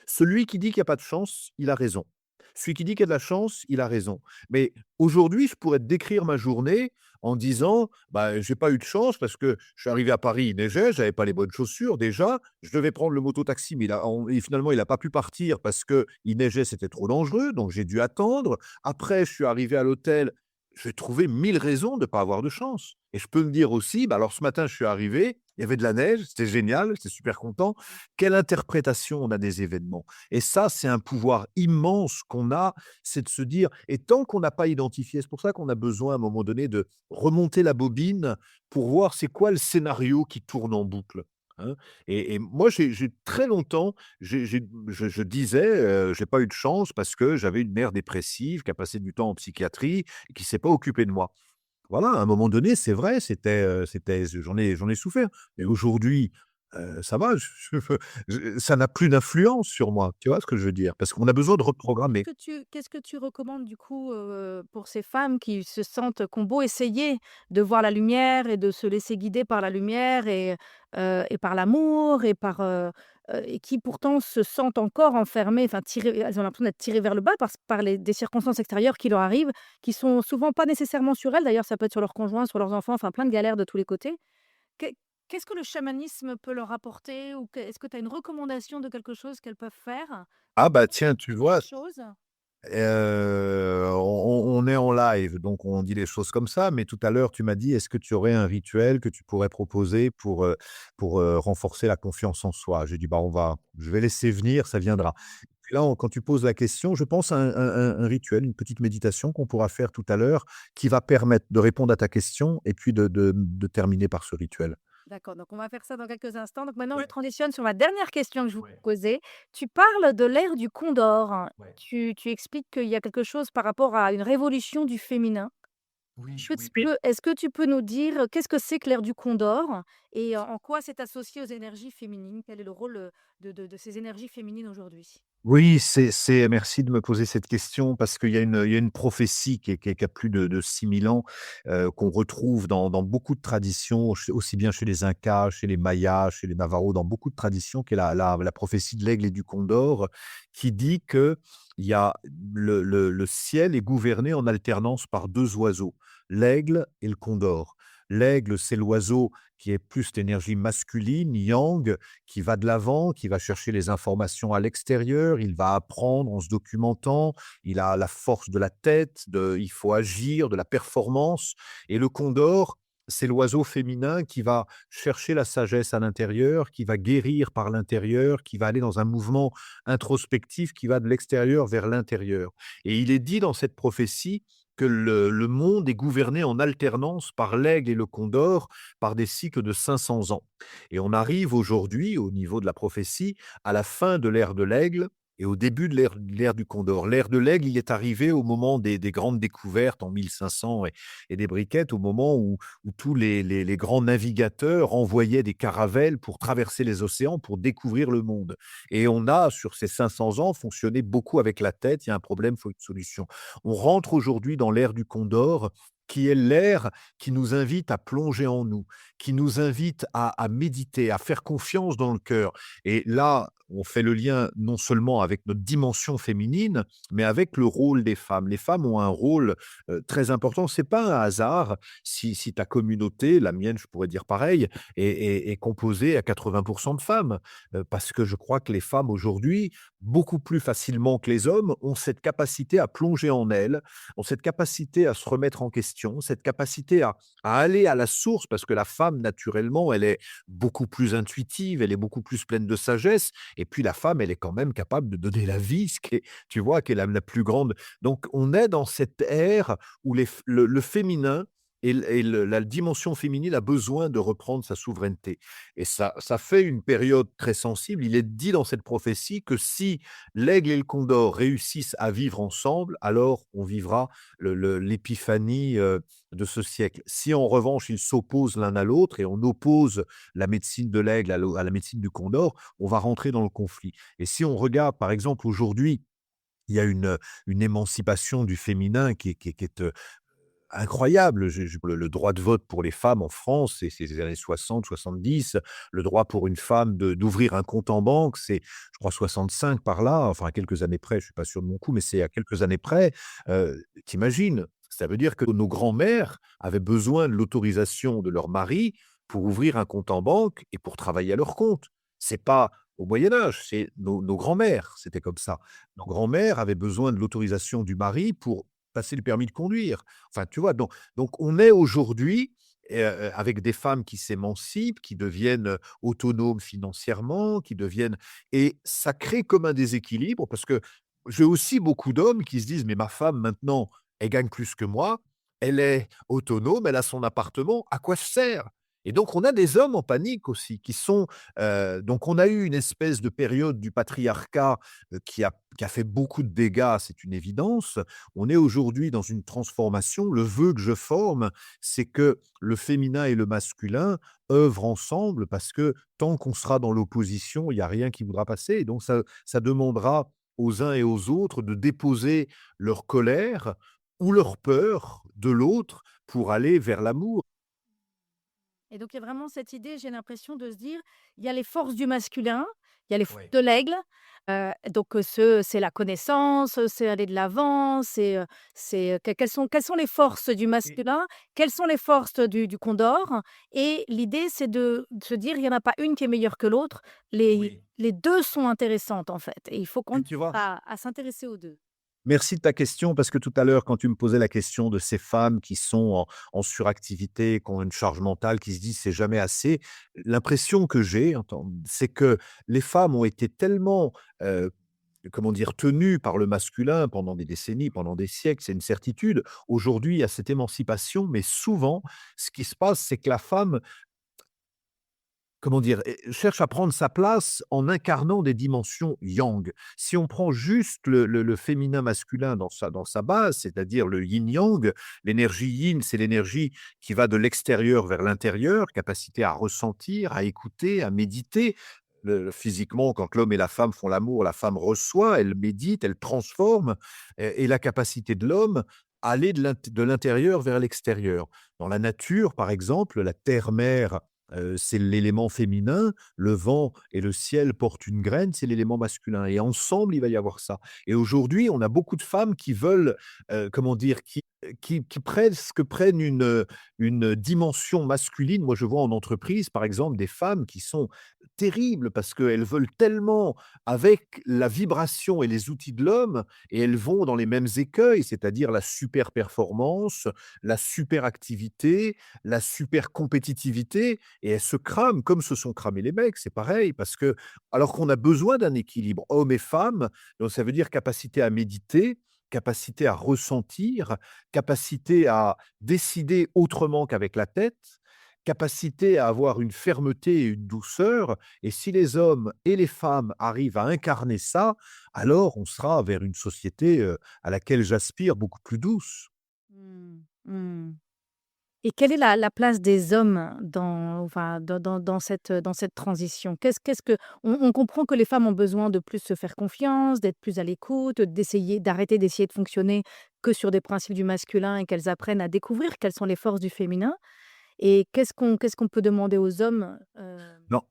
Celui qui dit qu'il y a pas de chance, il a raison. Celui qui dit qu'il y a de la chance, il a raison. Mais aujourd'hui, je pourrais te décrire ma journée en disant: «Bah, j'ai pas eu de chance parce que je suis arrivé à Paris, il neigeait, j'avais pas les bonnes chaussures déjà, je devais prendre le mototaxi, mais finalement, il a pas pu partir parce qu'il neigeait, c'était trop dangereux, donc j'ai dû attendre. Après, je suis arrivé à l'hôtel, j'ai trouvé 1000 raisons de pas avoir de chance» et je peux me dire aussi: «Bah, alors ce matin, je suis arrivé, il y avait de la neige, c'était génial, j'étais super content». Quelle interprétation on a des événements? Et ça, c'est un pouvoir immense qu'on a, c'est de se dire et tant qu'on n'a pas identifié, c'est pour ça qu'on a besoin à un moment donné de remonter la bobine pour voir c'est quoi le scénario qui tourne en boucle, hein? Et moi, j'ai très longtemps, je disais, «J'ai pas eu de chance parce que j'avais une mère dépressive qui a passé du temps en psychiatrie et qui s'est pas occupée de moi». Voilà, à un moment donné, c'est vrai, j'en ai souffert. Mais aujourd'hui, ça va, ça n'a plus d'influence sur moi. Tu vois ce que je veux dire? Parce qu'on a besoin de reprogrammer. Qu'est-ce que tu recommandes du coup, pour ces femmes qui se sentent qui ont beau essayer de voir la lumière et de se laisser guider par la lumière et par l'amour et qui pourtant se sentent encore enfermées, enfin tirées elles ont l'impression d'être tirées vers le bas par des circonstances extérieures qui leur arrivent, qui sont souvent pas nécessairement sur elles, d'ailleurs ça peut être sur leurs conjoints, sur leurs enfants, enfin plein de galères de tous les côtés. Qu'est qu'est-ce que le chamanisme peut leur apporter ou est-ce que tu as une recommandation de quelque chose qu'elles peuvent faire? Ah bah Pour tiens, tu ces vois? choses? On est en live, donc on dit les choses comme ça, mais tout à l'heure, tu m'as dit: «Est-ce que tu aurais un rituel que tu pourrais proposer pour renforcer la confiance en soi?» J'ai dit: «Bah, je vais laisser venir, ça viendra». Puis là, quand tu poses la question, je pense à un rituel, une petite méditation qu'on pourra faire tout à l'heure, qui va permettre de répondre à ta question et puis de terminer par ce rituel. D'accord, donc on va faire ça dans quelques instants. Donc maintenant, je Ouais, transitionne sur ma dernière question que je vous ouais, posais. Tu parles de l'ère du Condor, hein. ouais. Tu expliques qu'il y a quelque chose par rapport à une révolution du féminin. Oui, Est-ce oui. que est-ce que tu peux nous dire, qu'est-ce que c'est que l'ère du Condor et en quoi c'est associé aux énergies féminines? Quel est le rôle, de ces énergies féminines aujourd'hui? Oui, merci de me poser cette question parce qu'il y a une prophétie qui a plus de 6 000 ans, qu'on retrouve dans beaucoup de traditions, aussi bien chez les Incas, chez les Mayas, chez les Navajo, dans beaucoup de traditions, qui est la prophétie de l'aigle et du condor, qui dit que il y a le ciel est gouverné en alternance par 2 oiseaux, l'aigle et le condor. L'aigle, c'est l'oiseau qui est plus d'énergie masculine, yang, qui va de l'avant, qui va chercher les informations à l'extérieur, il va apprendre en se documentant, il a la force de la tête, il faut agir, de la performance. Et le condor, c'est l'oiseau féminin qui va chercher la sagesse à l'intérieur, qui va guérir par l'intérieur, qui va aller dans un mouvement introspectif qui va de l'extérieur vers l'intérieur. Et il est dit dans cette prophétie que le monde est gouverné en alternance par l'aigle et le condor, par des cycles de 500 ans. Et on arrive aujourd'hui, au niveau de la prophétie, à la fin de l'ère de l'aigle et au début de l'ère du condor. L'ère de l'aigle, il est arrivé au moment des grandes découvertes en 1500 et des briquettes, au moment où tous les grands navigateurs envoyaient des caravelles pour traverser les océans, pour découvrir le monde. Et on a, sur ces 500 ans, fonctionné beaucoup avec la tête. Il y a un problème, il faut une solution. On rentre aujourd'hui dans l'ère du condor, qui est l'ère qui nous invite à plonger en nous, qui nous invite à méditer, à faire confiance dans le cœur. Et là, on fait le lien non seulement avec notre dimension féminine, mais avec le rôle des femmes. Les femmes ont un rôle très important. C'est pas un hasard si ta communauté, la mienne, je pourrais dire pareil, est composée à 80% de femmes. Parce que je crois que les femmes aujourd'hui, beaucoup plus facilement que les hommes, ont cette capacité à plonger en elles, ont cette capacité à se remettre en question, cette capacité à aller à la source, parce que la femme, naturellement, elle est beaucoup plus intuitive, elle est beaucoup plus pleine de sagesse. Et puis la femme, elle est quand même capable de donner la vie, ce qui est, tu vois, qui est la plus grande. Donc on est dans cette ère où le féminin la dimension féminine a besoin de reprendre sa souveraineté. Et ça fait une période très sensible. Il est dit dans cette prophétie que si l'aigle et le condor réussissent à vivre ensemble, alors on vivra l'épiphanie de ce siècle. Si en revanche ils s'opposent l'un à l'autre et on oppose la médecine de l'aigle à la médecine du condor, on va rentrer dans le conflit. Et si on regarde par exemple aujourd'hui, il y a une émancipation du féminin qui est incroyable. Le droit de vote pour les femmes en France, c'est les années 60-70. Le droit pour une femme d'ouvrir un compte en banque, c'est, je crois, 65 par là, enfin, à quelques années près, je suis pas sûr de mon coup, mais c'est à quelques années près. Tu Ça veut dire que nos grands-mères avaient besoin de l'autorisation de leur mari pour ouvrir un compte en banque et pour travailler à leur compte. C'est pas au Moyen Âge, c'est nos grands-mères, c'était comme ça. Nos grands-mères avaient besoin de l'autorisation du mari pour passer le permis de conduire. Enfin, tu vois? Donc on est aujourd'hui, avec des femmes qui s'émancipent, qui deviennent, autonomes financièrement, qui deviennent et ça crée comme un déséquilibre parce que j'ai aussi beaucoup d'hommes qui se disent: «Mais ma femme maintenant, elle gagne plus que moi, elle est autonome, elle a son appartement, à quoi ça sert?» Et donc on a des hommes en panique aussi qui sont, donc on a eu une espèce de période du patriarcat, qui a fait beaucoup de dégâts, c'est une évidence. On est aujourd'hui dans une transformation. Le vœu que je forme, c'est que le féminin et le masculin œuvrent ensemble parce que tant qu'on sera dans l'opposition, il y a rien qui voudra passer et donc ça demandera aux uns et aux autres de déposer leur colère ou leur peur de l'autre pour aller vers l'amour. Et donc il y a vraiment cette idée, j'ai l'impression de se dire, il y a les forces du masculin, il y a les forces Ouais. de l'aigle, donc c'est la connaissance, c'est aller de l'avant, quelles sont les forces du Et masculin? Quelles sont les forces du condor? Et l'idée, c'est de se dire, il y en a pas une qui est meilleure que l'autre, oui. les 2 sont intéressantes, en fait et il faut qu'on Tu vois? à s'intéresser aux 2. Merci de ta question parce que tout à l'heure, quand tu me posais la question de ces femmes qui sont en suractivité, qui ont une charge mentale, qui se disent c'est jamais assez, l'impression que j'ai, c'est que les femmes ont été tellement, comment dire, tenues par le masculin pendant des décennies, pendant des siècles, c'est une certitude. Aujourd'hui, il y a cette émancipation, mais souvent, ce qui se passe, c'est que la femme comment dire? Cherche à prendre sa place en incarnant des dimensions yang. Si on prend juste le féminin masculin dans sa base, c'est-à-dire le yin-yang, l'énergie yin, c'est l'énergie qui va de l'extérieur vers l'intérieur, capacité à ressentir, à écouter, à méditer. Physiquement, quand l'homme et la femme font l'amour, la femme reçoit, elle médite, elle transforme, et la capacité de l'homme à aller de l'intérieur vers l'extérieur. Dans la nature, par exemple, la terre-mère, c'est l'élément féminin, le vent et le ciel portent une graine, c'est l'élément masculin et ensemble, il va y avoir ça. Et aujourd'hui, on a beaucoup de femmes qui veulent, comment dire? Qui presque prennent une dimension masculine. Moi, je vois en entreprise, par exemple, des femmes qui sont terribles parce qu'elles veulent tellement avec la vibration et les outils de l'homme et elles vont dans les mêmes écueils, c'est-à-dire la super performance, la super activité, la super compétitivité et elles se crament comme se sont cramés les mecs, c'est pareil parce que alors qu'on a besoin d'un équilibre hommes et femmes, donc ça veut dire capacité à méditer, capacité à ressentir, capacité à décider autrement qu'avec la tête, capacité à avoir une fermeté et une douceur et si les hommes et les femmes arrivent à incarner ça, alors on sera vers une société, à laquelle j'aspire beaucoup plus douce. Mmh. Mmh. Et quelle est la place des hommes dans enfin, dans cette transition? Qu'est-ce que on comprend que les femmes ont besoin de plus se faire confiance, d'être plus à l'écoute, d'arrêter d'essayer de fonctionner que sur des principes du masculin et qu'elles apprennent à découvrir quelles sont les forces du féminin et qu'est-ce qu'on peut demander aux hommes, Non.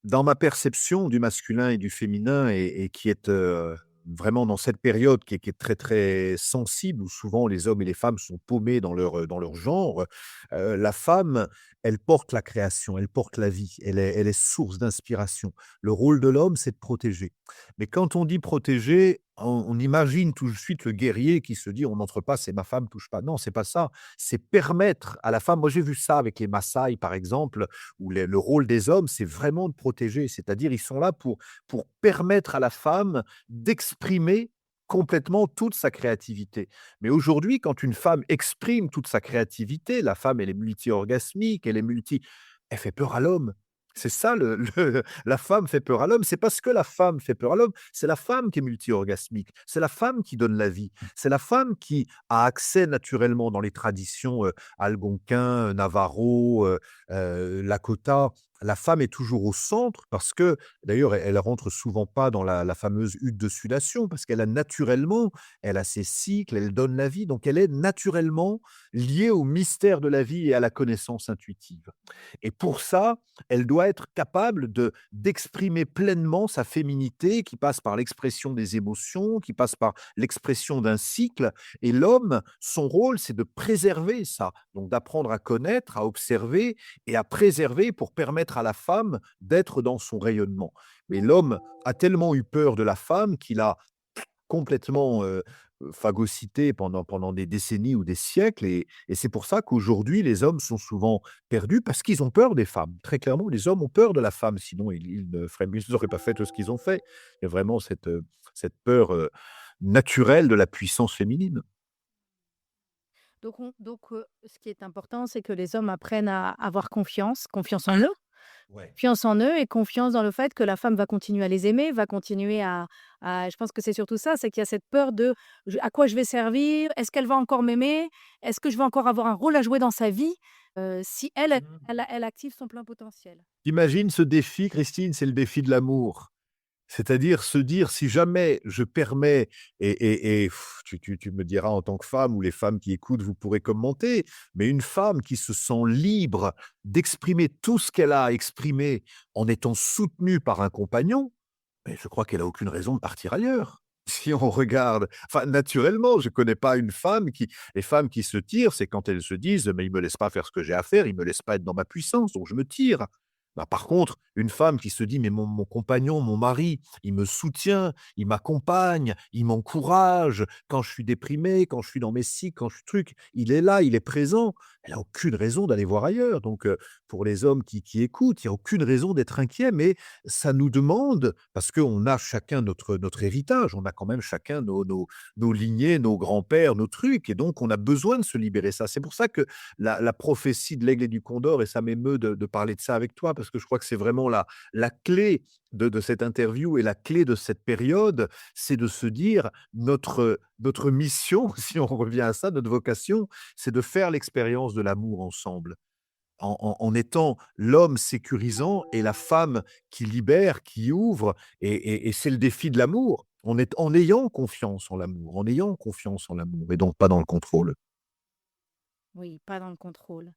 Dans ma perception du masculin et du féminin et qui est, vraiment dans cette période qui est très, très sensible où souvent les hommes et les femmes sont paumés dans leur genre, la femme, elle porte la création, elle porte la vie, elle est source d'inspiration. Le rôle de l'homme, c'est de protéger. Mais quand on dit protéger, on imagine tout de suite le guerrier qui se dit: «On n'entre pas, c'est ma femme, touche pas». Non, c'est pas ça. C'est permettre à la femme moi j'ai vu ça avec les Masaï par exemple, où le rôle des hommes, c'est vraiment de protéger. C'est-à-dire, ils sont là pour permettre à la femme d'exprimer complètement toute sa créativité. Mais aujourd'hui, quand une femme exprime toute sa créativité, la femme, elle est multi-orgasmique, elle fait peur à l'homme. C'est ça la femme fait peur à l'homme, c'est parce que la femme fait peur à l'homme, c'est la femme qui est multi-orgasmique, c'est la femme qui donne la vie, c'est la femme qui a accès naturellement dans les traditions, algonquin, navarro, Lakota, la femme est toujours au centre parce que d'ailleurs, elle rentre souvent pas dans la fameuse hutte de sudation parce qu'elle a naturellement, elle a ses cycles, elle donne la vie, donc elle est naturellement liée au mystère de la vie et à la connaissance intuitive et pour ça, elle doit être capable d'exprimer pleinement sa féminité qui passe par l'expression des émotions, qui passe par l'expression d'un cycle et l'homme, son rôle, c'est de préserver ça, donc d'apprendre à connaître, à observer et à préserver pour permettre à la femme d'être dans son rayonnement. Mais l'homme a tellement eu peur de la femme qu'il a complètement, phagocyté pendant des décennies ou des siècles et c'est pour ça qu'aujourd'hui les hommes sont souvent perdus parce qu'ils ont peur des femmes. Très clairement, les hommes ont peur de la femme, sinon ils ne feraient ils n'auraient pas fait tout ce qu'ils ont fait. Il y a vraiment cette peur, naturelle de la puissance féminine. ce qui est important, c'est que les hommes apprennent à avoir confiance en eux. Ouais. Confiance en eux et confiance dans le fait que la femme va continuer à les aimer, va continuer je pense que c'est surtout ça, c'est qu'il y a cette peur de: «Je à quoi je vais servir? Est-ce qu'elle va encore m'aimer? Est-ce que je vais encore avoir un rôle à jouer dans sa vie?» Si elle, elle active son plein potentiel. Imagine ce défi, Christine, c'est le défi de l'amour. C'est-à-dire se dire: «Si jamais je permets» et tu me diras en tant que femme ou les femmes qui écoutent, vous pourrez commenter, mais une femme qui se sent libre d'exprimer tout ce qu'elle a à exprimer en étant soutenue par un compagnon, mais je crois qu'elle a aucune raison de partir ailleurs. Si on regarde enfin, naturellement, je connais pas une femme qui les femmes qui se tirent, c'est quand elles se disent: «Mais il me laisse pas faire ce que j'ai à faire, il me laisse pas être dans ma puissance, donc je me tire». Bah, par contre, une femme qui se dit: «Mais mon compagnon, mon mari, il me soutient, il m'accompagne, il m'encourage quand je suis déprimé, quand je suis dans mes cycles, quand je suis truc, il est là, il est présent». Elle a aucune raison d'aller voir ailleurs, donc pour les hommes qui écoutent, il y a aucune raison d'être inquiet, mais ça nous demande parce qu'on a chacun notre héritage, on a quand même chacun nos lignées, nos grands-pères, nos trucs et donc on a besoin de se libérer ça. C'est pour ça que la prophétie de l'aigle et du condor et ça m'émeut de parler de ça avec toi parce parce que je crois que c'est vraiment la clé de cette interview et la clé de cette période, c'est de se dire notre mission, si on revient à ça, notre vocation, c'est de faire l'expérience de l'amour ensemble en étant l'homme sécurisant et la femme qui libère, qui ouvre et c'est le défi de l'amour. En ayant confiance en l'amour, en ayant confiance en l'amour et donc pas dans le contrôle. Oui, pas dans le contrôle.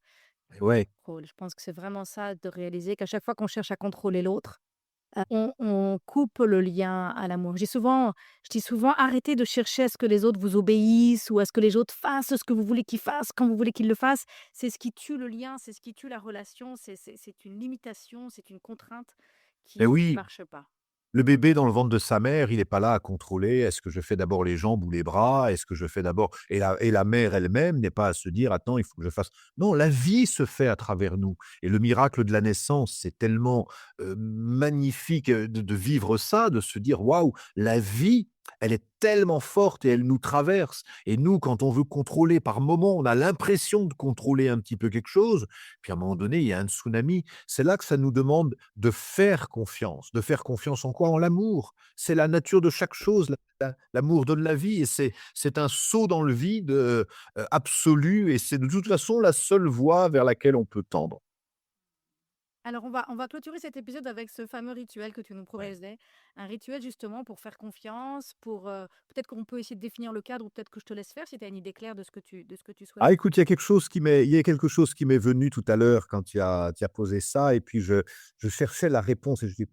Et ouais, Contrôle. Je pense que c'est vraiment ça, de réaliser qu'à chaque fois qu'on cherche à contrôler l'autre, on coupe le lien à l'amour. Je dis souvent: «Arrêtez de chercher à ce que les autres vous obéissent ou à ce que les autres fassent ce que vous voulez qu'ils fassent, quand vous voulez qu'ils le fassent». C'est ce qui tue le lien, c'est ce qui tue la relation, c'est une limitation, c'est une contrainte et qui oui. marche pas. Le bébé dans le ventre de sa mère, il n'est pas là à contrôler, est-ce que je fais d'abord les jambes ou les bras? Est-ce que je fais d'abord et la mère elle-même n'est pas à se dire: «Attends, il faut que je fasse» non, la vie se fait à travers nous et le miracle de la naissance, c'est tellement, magnifique, de vivre ça, de se dire: «Waouh, la vie, elle est tellement forte et elle nous traverse» et nous, quand on veut contrôler par moment, on a l'impression de contrôler un petit peu quelque chose, puis à un moment donné, il y a un tsunami. C'est là que ça nous demande de faire confiance. De faire confiance en quoi? En l'amour. C'est la nature de chaque chose. L'amour donne la vie et c'est un saut dans le vide, absolu et c'est de toute façon la seule voie vers laquelle on peut tendre. Alors on va clôturer cet épisode avec ce fameux rituel que tu nous Ouais. proposais. Un rituel justement pour faire confiance, peut-être qu'on peut essayer de définir le cadre ou peut-être que je te laisse faire si tu as une idée claire de ce que tu souhaites. Ah écoute, il y a quelque chose qui m'est venu tout à l'heure quand tu as posé ça et puis je cherchais la réponse et je l'ai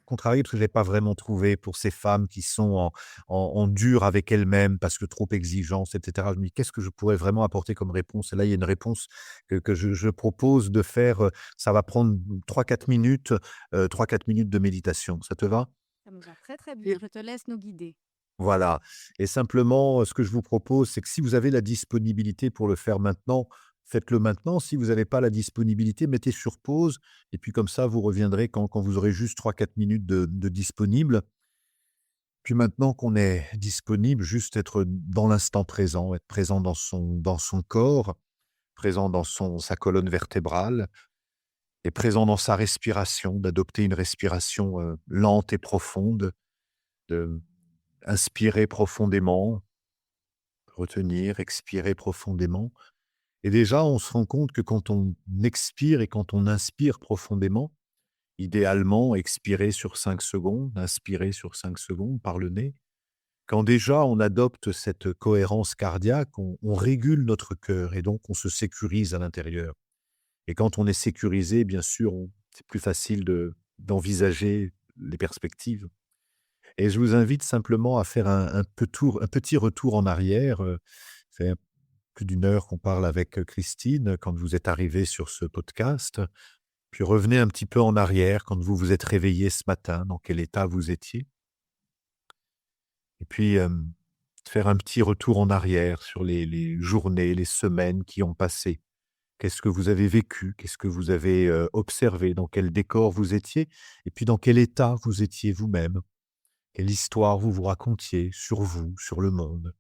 contrarié parce que je l'ai pas vraiment trouvé pour ces femmes qui sont en dur avec elles-mêmes parce que trop exigeantes et cetera. Je me dis: «Qu'est-ce que je pourrais vraiment apporter comme réponse?» Et là, il y a une réponse que je propose de faire, ça va prendre 3-4 minutes, 3-4 minutes de méditation. Ça te va? Ça me va très très bien, je te laisse nous guider. Voilà et simplement, ce que je vous propose, c'est que si vous avez la disponibilité pour le faire maintenant, faites-le maintenant. Si vous n'avez pas la disponibilité, mettez sur pause et puis comme ça, vous reviendrez quand vous aurez juste 3-4 minutes de disponible. Puis maintenant qu'on est disponible, juste être dans l'instant présent, être présent dans son corps, présent dans sa colonne vertébrale et présent dans sa respiration, d'adopter une respiration, lente et profonde, de inspirer profondément. Retenir, expirer profondément et déjà, on se rend compte que quand on expire et quand on inspire profondément, idéalement expirer sur 5 secondes, inspirer sur 5 secondes par le nez. Quand déjà on adopte cette cohérence cardiaque, on régule notre cœur et donc on se sécurise à l'intérieur et quand on est sécurisé, bien sûr, on c'est plus facile d'envisager les perspectives et je vous invite simplement à faire un petit retour en arrière, ça fait plus d'une heure qu'on parle avec, Christine, quand vous êtes arrivés sur ce podcast. Puis revenez un petit peu en arrière quand vous vous êtes réveillés ce matin, dans quel état vous étiez. Et puis, faire un petit retour en arrière sur les journées, les semaines qui ont passé. Qu'est-ce que vous avez vécu? Qu'est-ce que vous avez, observé? Dans quel décor vous étiez? Et puis dans quel état vous étiez vous-même? Quelle histoire vous vous racontiez sur vous, sur le monde?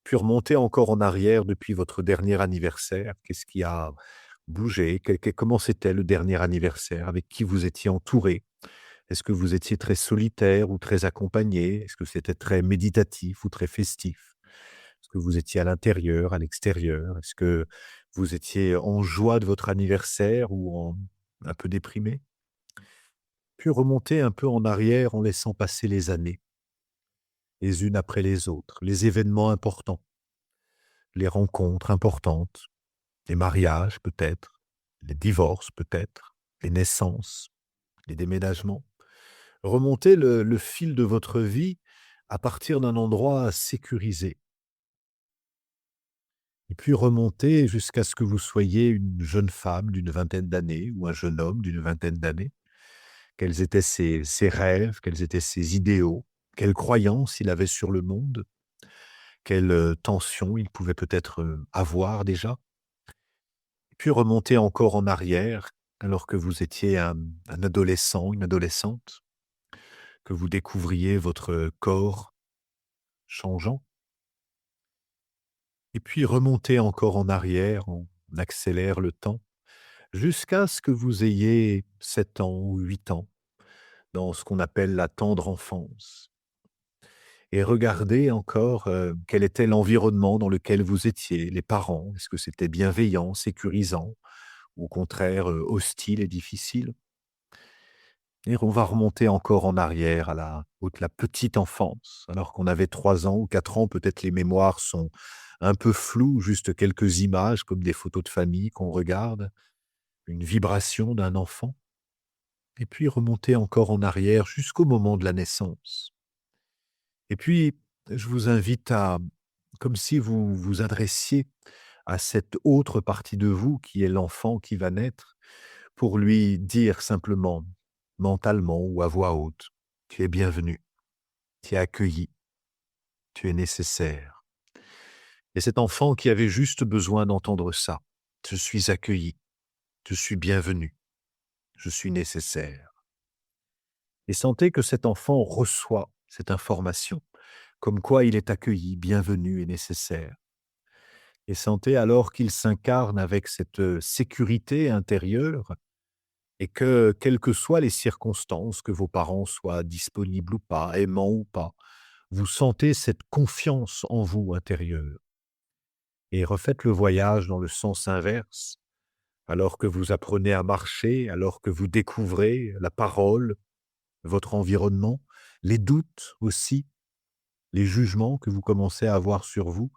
Puis remonter encore en arrière depuis votre dernier anniversaire. Qu'est-ce qui a bougé? Comment c'était le dernier anniversaire? Avec qui vous étiez entouré? Est-ce que vous étiez très solitaire ou très accompagné? Est-ce que c'était très méditatif ou très festif? Est-ce que vous étiez à l'intérieur, à l'extérieur? Est-ce que vous étiez en joie de votre anniversaire ou un peu déprimé? Puis remonter un peu en arrière en laissant passer les années, les unes après les autres, les événements importants, les rencontres importantes. Les mariages peut-être, les divorces peut-être, les naissances, les déménagements. Remontez le fil de votre vie à partir d'un endroit sécurisé et puis remonter jusqu'à ce que vous soyez une jeune femme d'une vingtaine d'années ou un jeune homme d'une vingtaine d'années. Quels étaient ses rêves? Quels étaient ses idéaux? Quelles croyances il avait sur le monde? Quelles, tensions il pouvait peut-être, avoir déjà? Puis remonter encore en arrière, alors que vous étiez un adolescent, une adolescente, que vous découvriez votre corps changeant. Et puis remonter encore en arrière, on accélère le temps, jusqu'à ce que vous ayez 7 ans ou 8 ans, dans ce qu'on appelle la tendre enfance. Et regardez encore, quel était l'environnement dans lequel vous étiez, les parents. Est-ce que c'était bienveillant, sécurisant ou au contraire, hostile et difficile? Et on va remonter encore en arrière à la petite enfance, alors qu'on avait 3 ans ou 4 ans, peut-être les mémoires sont un peu floues, juste quelques images comme des photos de famille qu'on regarde, une vibration d'un enfant et puis remonter encore en arrière jusqu'au moment de la naissance. Et puis, je vous invite à comme si vous vous adressiez à cette autre partie de vous qui est l'enfant qui va naître, pour lui dire simplement, mentalement ou à voix haute: «Tu es bienvenu, tu es accueilli, tu es nécessaire». Et cet enfant qui avait juste besoin d'entendre ça: «Je suis accueilli, je suis bienvenu, je suis nécessaire». Et sentez que cet enfant reçoit cette information, comme quoi il est accueilli, bienvenu et nécessaire. Et sentez alors qu'il s'incarne avec cette, sécurité intérieure et que, quelles que soient les circonstances, que vos parents soient disponibles ou pas, aimants ou pas, vous sentez cette confiance en vous intérieure. Et refaites le voyage dans le sens inverse, alors que vous apprenez à marcher, alors que vous découvrez la parole, votre environnement, les doutes aussi, les jugements que vous commencez à avoir sur vous,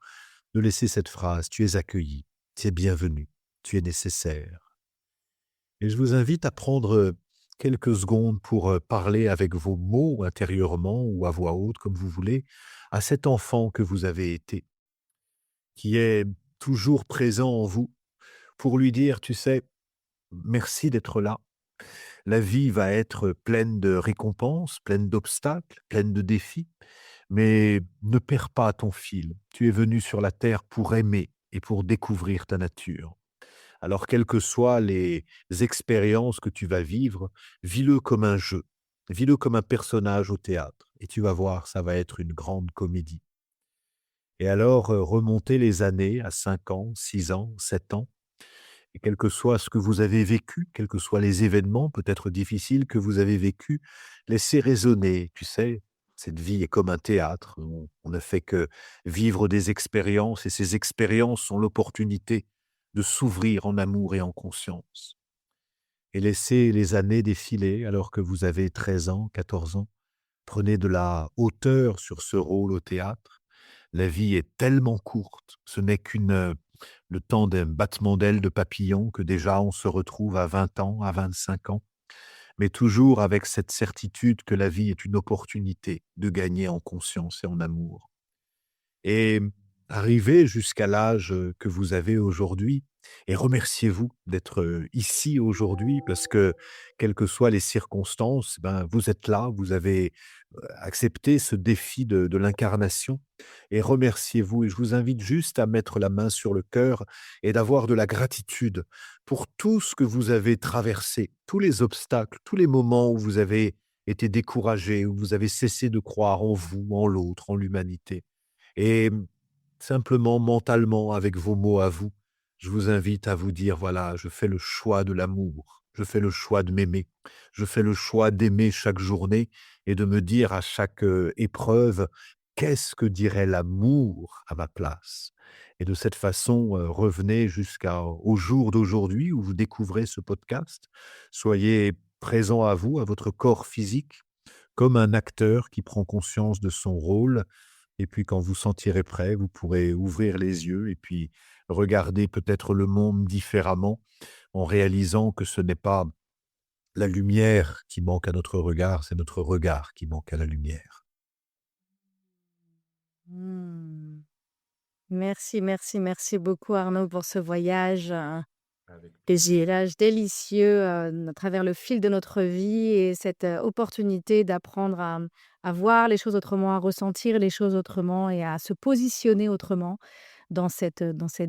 de laisser cette phrase: «Tu es accueilli, tu es bienvenu, tu es nécessaire». Et je vous invite à prendre, quelques secondes pour, parler avec vos mots intérieurement ou à voix haute, comme vous voulez, à cet enfant que vous avez été, qui est toujours présent en vous, pour lui dire: «Tu sais, merci d'être là. La vie va être pleine de récompenses, pleine d'obstacles, pleine de défis, mais ne perds pas ton fil. Tu es venu sur la terre pour aimer et pour découvrir ta nature. Alors, quelles que soient les expériences que tu vas vivre, vis-le comme un jeu, vis-le comme un personnage au théâtre et tu vas voir, ça va être une grande comédie». Et alors, remontez les années à 5 ans, 6 ans, 7 ans et quel que soit ce que vous avez vécu, quels que soient les événements peut-être difficiles que vous avez vécus, laissez résonner. Tu sais, cette vie est comme un théâtre. On ne fait que vivre des expériences et ces expériences sont l'opportunité de s'ouvrir en amour et en conscience. Et laissez les années défiler alors que vous avez 13 ans, 14 ans. Prenez de la hauteur sur ce rôle au théâtre. La vie est tellement courte, ce n'est le temps d'un battement d'ailes de papillon que déjà on se retrouve à 20 ans, à 25 ans, mais toujours avec cette certitude que la vie est une opportunité de gagner en conscience et en amour. Et arrivé jusqu'à l'âge, que vous avez aujourd'hui et remerciez-vous d'être, ici aujourd'hui parce que, quelles que soient les circonstances, ben, vous êtes là, vous avez, accepté ce défi de l'incarnation et remerciez-vous et je vous invite juste à mettre la main sur le cœur et d'avoir de la gratitude pour tout ce que vous avez traversé, tous les obstacles, tous les moments où vous avez été découragé, où vous avez cessé de croire en vous, en l'autre, en l'humanité. Et simplement mentalement, avec vos mots à vous, je vous invite à vous dire: «Voilà, je fais le choix de l'amour, je fais le choix de m'aimer, je fais le choix d'aimer chaque journée et de me dire à chaque, épreuve: "Qu'est-ce que dirait l'amour à ma place?"» Et de cette façon, revenez jusqu'au jour d'aujourd'hui où vous découvrez ce podcast. Soyez présent à vous, à votre corps physique, comme un acteur qui prend conscience de son rôle et puis quand vous sentirez prêt, vous pourrez ouvrir les yeux et puis regarder peut-être le monde différemment en réalisant que ce n'est pas la lumière qui manque à notre regard, c'est notre regard qui manque à la lumière. Mmh. Merci, merci, merci beaucoup Arnaud pour ce voyage, Avec paisiblage délicieux, à travers le fil de notre vie et cette, opportunité d'apprendre à voir les choses autrement, à ressentir les choses autrement et à se positionner autrement dans cette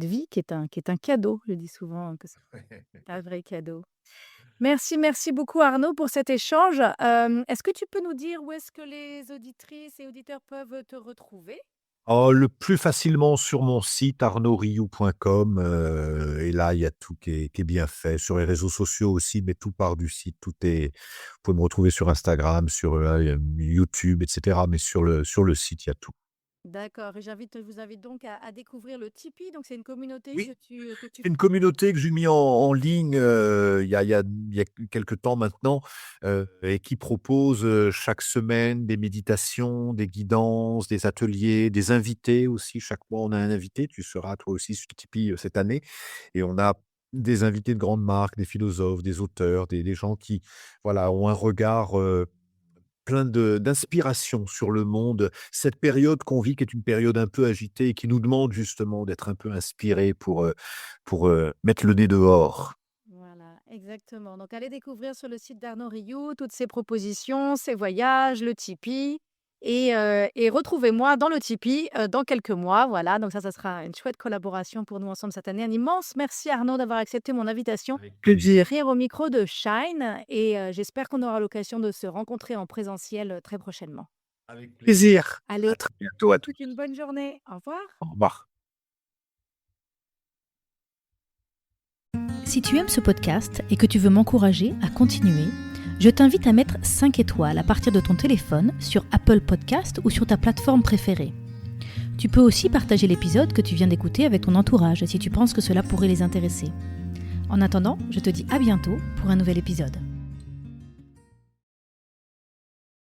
vie qui est un cadeau. Je dis souvent que c'est un vrai cadeau. Merci, merci beaucoup Arnaud pour cet échange. Est-ce que tu peux nous dire où est-ce que les auditrices et auditeurs peuvent te retrouver? Oh, le plus facilement sur mon site arnaudriou.com, et là, il y a tout qui est bien fait. Sur les réseaux sociaux aussi, mais tout part du site. Vous pouvez me retrouver sur Instagram, sur, YouTube et cetera, mais sur le site, il y a tout. D'accord, et je vous invite donc à découvrir le Tipeee. Donc, c'est une communauté Oui. que tu C'est une communauté que j'ai mis en ligne, il y a quelque temps maintenant, et qui propose, chaque semaine des méditations, des guidances, des ateliers, des invités aussi. Chaque mois, on a un invité. Tu seras toi aussi sur Tipeee, cette année, et on a des invités de grandes marques, des philosophes, des auteurs, des gens qui, voilà, ont un regard, plein d'inspiration sur le monde. Cette période qu'on vit, qui est une période un peu agitée et qui nous demande justement d'être un peu inspirés pour mettre le nez dehors. Voilà, exactement. Donc, allez découvrir sur le site d'Arnaud Rioux toutes ses propositions, ses voyages, le Tipeee. Et retrouvez-moi dans le Tipeee dans quelques mois. Voilà, donc ça sera une chouette collaboration pour nous ensemble cette année. Un immense merci Arnaud d'avoir accepté mon invitation. Avec Je plaisir. suis au micro de Shine et j'espère qu'on aura l'occasion de se rencontrer en présentiel très prochainement. Avec plaisir. Allez, À très bientôt à tous. une bonne journée. Au revoir. Au revoir. Si tu aimes ce podcast et que tu veux m'encourager à continuer, je t'invite à mettre 5 étoiles à partir de ton téléphone sur Apple Podcast ou sur ta plateforme préférée. Tu peux aussi partager l'épisode que tu viens d'écouter avec ton entourage si tu penses que cela pourrait les intéresser. En attendant, je te dis à bientôt pour un nouvel épisode.